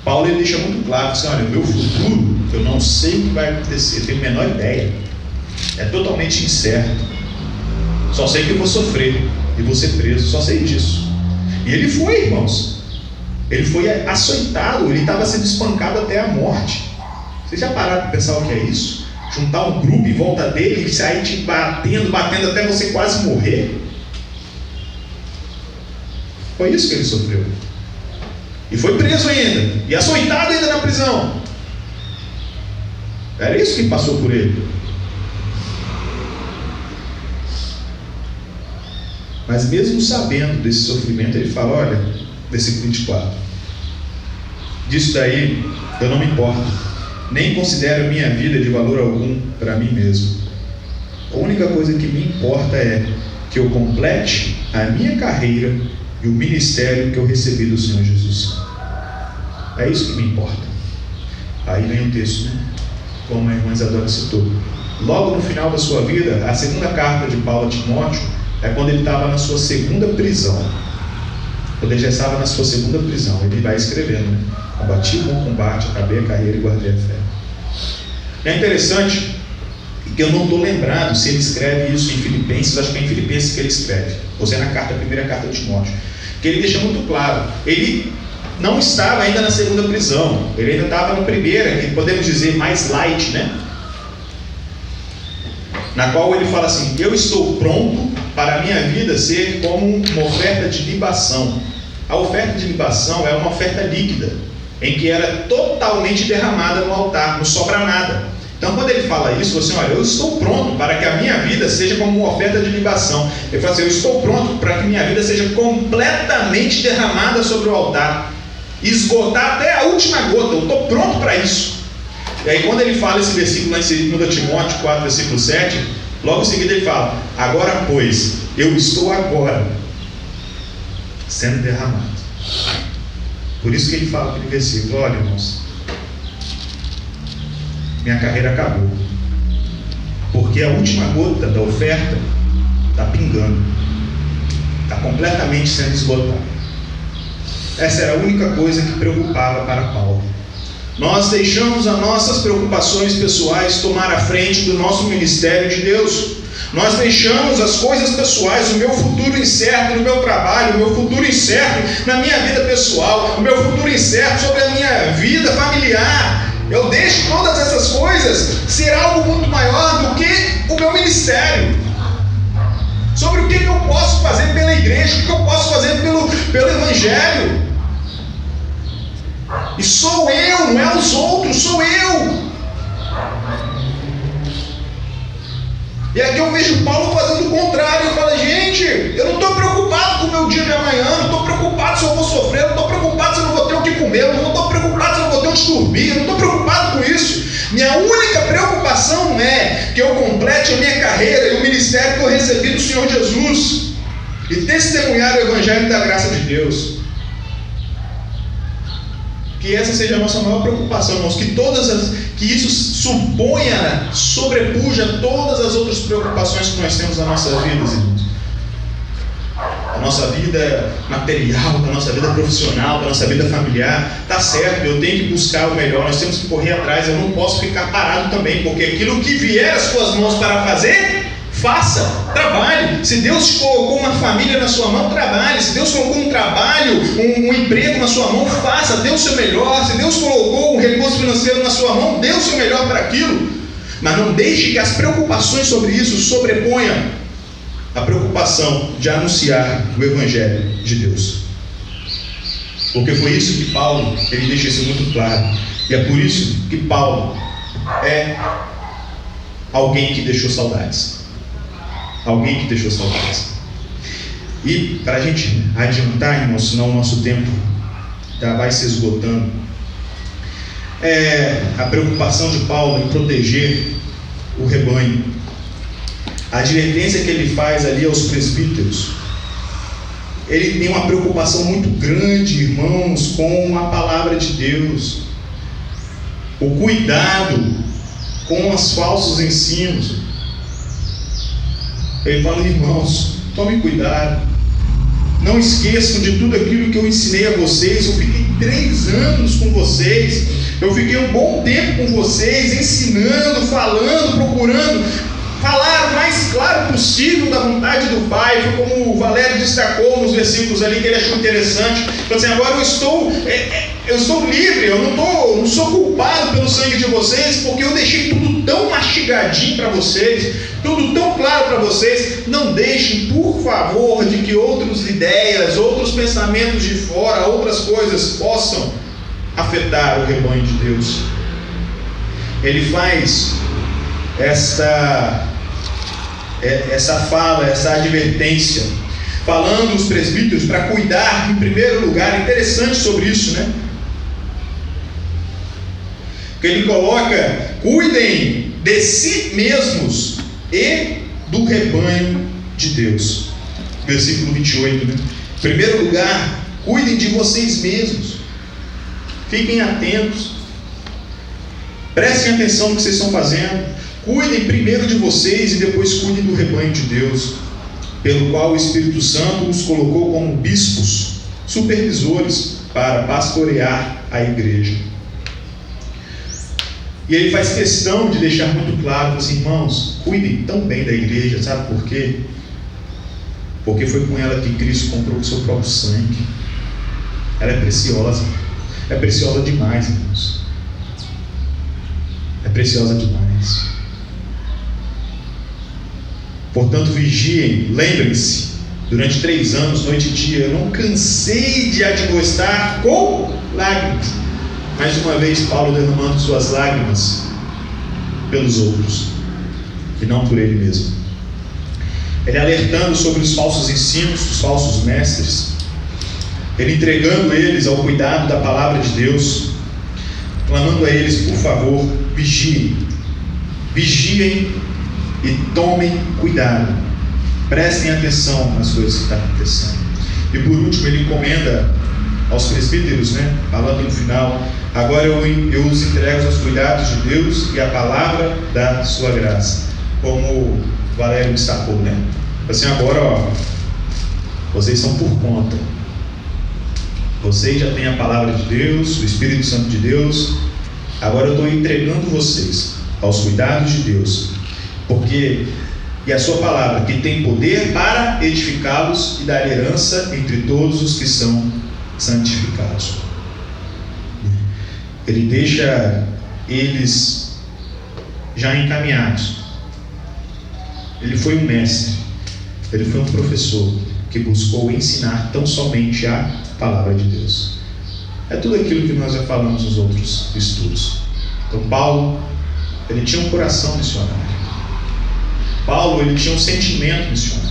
Paulo ele deixa muito claro assim, olha, o meu futuro, eu não sei o que vai acontecer, eu tenho a menor ideia. É totalmente incerto. Só sei que eu vou sofrer e vou ser preso, só sei disso. E ele foi, irmãos. Ele foi açoitado, ele estava sendo espancado até a morte. Vocês já pararam para pensar o que é isso? Juntar um grupo em volta dele e sair te batendo até você quase morrer. Foi isso que ele sofreu. E foi preso ainda, e açoitado ainda na prisão. Era isso que passou por ele. Mas mesmo sabendo desse sofrimento, ele fala, olha, versículo 24, disso daí eu não me importo, nem considero minha vida de valor algum para mim mesmo. A única coisa que me importa é que eu complete a minha carreira e o ministério que eu recebi do Senhor Jesus. É isso que me importa. Aí vem o texto, né? Como a irmã Isadora citou. Logo no final da sua vida, a segunda carta de Paulo a Timóteo é quando ele estava na sua segunda prisão. Quando ele já estava na sua segunda prisão, ele vai escrevendo, né? Combati o bom combate, acabei a carreira e guardei a fé. É interessante que eu não estou lembrado se ele escreve isso em Filipenses, acho que é em Filipenses que ele escreve, ou seja, na primeira carta de Timóteo, que ele deixa muito claro, ele não estava ainda na segunda prisão, ele ainda estava na primeira, que podemos dizer mais light, né? Na qual ele fala assim, eu estou pronto para a minha vida ser como uma oferta de libação. A oferta de libação é uma oferta líquida, em que era totalmente derramada no altar, não sobra nada. Então quando ele fala isso, assim, olha, eu estou pronto para que a minha vida seja como uma oferta de libação. Ele fala assim, eu estou pronto para que minha vida seja completamente derramada sobre o altar, esgotar até a última gota, eu estou pronto para isso. E aí quando ele fala esse versículo lá em 2 Timóteo 4, versículo 7, logo em seguida ele fala, agora pois, eu estou agora sendo derramado. Por isso que ele fala aquele versículo, olha irmãos, minha carreira acabou, porque a última gota da oferta está pingando, está completamente sendo esgotada. Essa era a única coisa que preocupava para Paulo. Nós deixamos as nossas preocupações pessoais tomar a frente do nosso ministério de Deus. Nós deixamos as coisas pessoais, o meu futuro incerto no meu trabalho, o meu futuro incerto na minha vida pessoal, o meu futuro incerto sobre a minha vida familiar. Eu deixo todas essas coisas ser algo muito maior do que o meu ministério. Sobre o que eu posso fazer pela igreja, o que eu posso fazer pelo evangelho. E sou eu, não é os outros, sou eu. E aqui eu vejo Paulo fazendo o contrário. Ele fala, gente, eu não estou preocupado com o meu dia de amanhã, não estou preocupado se eu vou sofrer, não estou preocupado se eu não vou ter o que comer, eu não estou preocupado se eu não vou ter onde dormir, eu não estou preocupado com isso. Minha única preocupação é que eu complete a minha carreira e o ministério que eu recebi do Senhor Jesus e testemunhar o Evangelho da graça de Deus. Que essa seja a nossa maior preocupação, irmãos, que isso suponha, sobrepuja todas as outras preocupações que nós temos na nossa vida, irmãos. Da nossa vida material, da nossa vida profissional, da nossa vida familiar. Tá certo, eu tenho que buscar o melhor, nós temos que correr atrás, eu não posso ficar parado também, porque aquilo que vier às suas mãos para fazer, faça, trabalhe. Se Deus colocou uma família na sua mão, trabalhe. Se Deus colocou um trabalho, um emprego na sua mão, faça, dê o seu melhor. Se Deus colocou um recurso financeiro na sua mão, dê o seu melhor para aquilo. Mas não deixe que as preocupações sobre isso sobreponham a preocupação de anunciar o Evangelho de Deus. Porque foi isso que Paulo, ele deixa isso muito claro. E é por isso que Paulo é alguém que deixou saudades. Alguém que deixou saudades. E para a gente adiantar, irmãos, senão o nosso tempo já vai se esgotando, a preocupação de Paulo em proteger o rebanho, a advertência que ele faz ali aos presbíteros, ele tem uma preocupação muito grande, irmãos, com a palavra de Deus, o cuidado com os falsos ensinos. Ele fala: irmãos, tomem cuidado, não esqueçam de tudo aquilo que eu ensinei a vocês. Eu fiquei 3 anos com vocês, eu fiquei um bom tempo com vocês, ensinando, falando, procurando falar o mais claro possível da vontade do Pai. Foi como o Valério destacou nos versículos ali, que ele achou interessante. Então, assim, agora eu estou livre, eu não sou culpado pelo sangue de vocês, porque eu deixei tudo tão mastigadinho para vocês, tudo tão claro para vocês. Não deixem, por favor, de que outras ideias, outros pensamentos de fora, outras coisas possam afetar o rebanho de Deus. Ele faz essa fala, essa advertência, falando os presbíteros para cuidar, em primeiro lugar. Interessante sobre isso, né? Que ele coloca: cuidem de si mesmos e do rebanho de Deus. Versículo 28, né? Em primeiro lugar, cuidem de vocês mesmos, fiquem atentos, prestem atenção no que vocês estão fazendo. Cuidem primeiro de vocês e depois cuidem do rebanho de Deus, pelo qual o Espírito Santo os colocou como bispos, supervisores, para pastorear a igreja. E ele faz questão de deixar muito claro: os irmãos, cuidem tão bem da igreja. Sabe por quê? Porque foi com ela que Cristo comprou o seu próprio sangue. Ela é preciosa demais, irmãos. É preciosa demais. Portanto, vigiem, lembrem-se, durante 3 anos, noite e dia, eu não cansei de admoestar com lágrimas. Mais uma vez, Paulo derramando suas lágrimas pelos outros, e não por ele mesmo. Ele alertando sobre os falsos ensinos, os falsos mestres, ele entregando eles ao cuidado da palavra de Deus, clamando a eles: por favor, vigiem e tomem cuidado, prestem atenção nas coisas que estão acontecendo. E por último, ele encomenda aos presbíteros, né, falando no final: agora eu os entrego aos cuidados de Deus e à palavra da sua graça. Como o Valério destacou, né? Assim, agora, vocês são por conta, vocês já têm a palavra de Deus, o Espírito Santo de Deus. Agora eu estou entregando vocês aos cuidados de Deus, porque e a sua palavra, que tem poder para edificá-los e dar herança entre todos os que são santificados. Ele deixa eles já encaminhados. Ele foi um mestre, ele foi um professor que buscou ensinar tão somente a palavra de Deus. É tudo aquilo que nós já falamos nos outros estudos. Então Paulo, ele tinha um coração missionário. Paulo, ele tinha um sentimento missionário.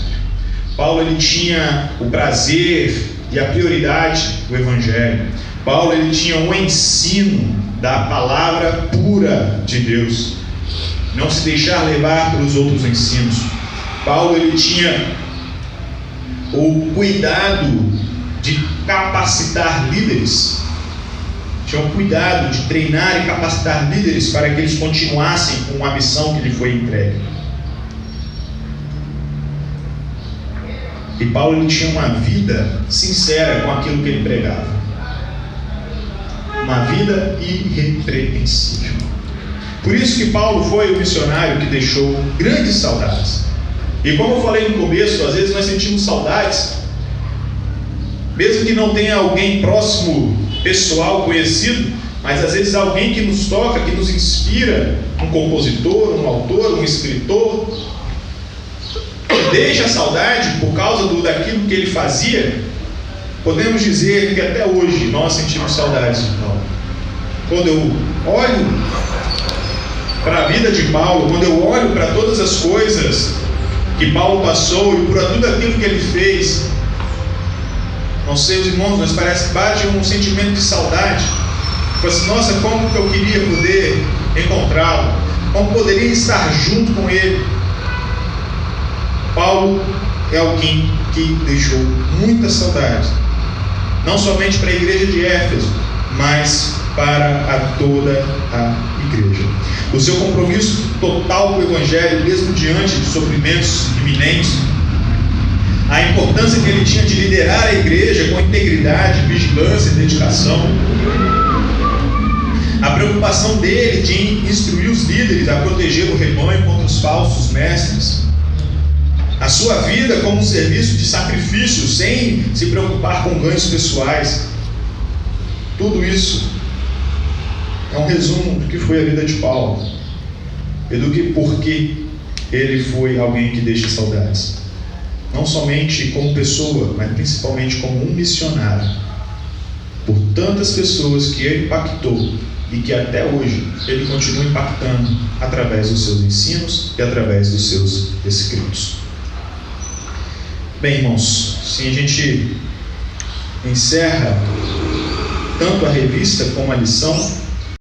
Paulo, ele tinha o prazer e a prioridade do Evangelho. Paulo, ele tinha um ensino da palavra pura de Deus, não se deixar levar pelos outros ensinos. Paulo, ele tinha o cuidado de capacitar líderes, tinha o cuidado de treinar e capacitar líderes para que eles continuassem com a missão que lhe foi entregue. E Paulo, ele tinha uma vida sincera com aquilo que ele pregava, uma vida irrepreensível. Por isso que Paulo foi o missionário que deixou grandes saudades. E como eu falei no começo, às vezes nós sentimos saudades, mesmo que não tenha alguém próximo, pessoal, conhecido, mas às vezes alguém que nos toca, que nos inspira, um compositor, um autor, um escritor, deixa a saudade por causa daquilo que ele fazia. Podemos dizer que até hoje nós sentimos saudades de Paulo. Quando eu olho para a vida de Paulo, quando eu olho para todas as coisas que Paulo passou e por tudo aquilo que ele fez, Não sei os irmãos, mas parece que bate um sentimento de saudade. Fala assim, nossa, como que eu queria poder encontrá-lo, como poderia estar junto com ele. Paulo é alguém que deixou muita saudade, não somente para a igreja de Éfeso, mas para toda a igreja. O seu compromisso total com o Evangelho, mesmo diante de sofrimentos iminentes, a importância que ele tinha de liderar a igreja com integridade, vigilância e dedicação, a preocupação dele de instruir os líderes a proteger o rebanho contra os falsos mestres, a sua vida como um serviço de sacrifício, sem se preocupar com ganhos pessoais. Tudo isso é um resumo do que foi a vida de Paulo e do que por que ele foi alguém que deixa saudades, não somente como pessoa, mas principalmente como um missionário, por tantas pessoas que ele impactou e que até hoje ele continua impactando através dos seus ensinos e através dos seus escritos. Bem, irmãos, assim a gente encerra tanto a revista como a lição.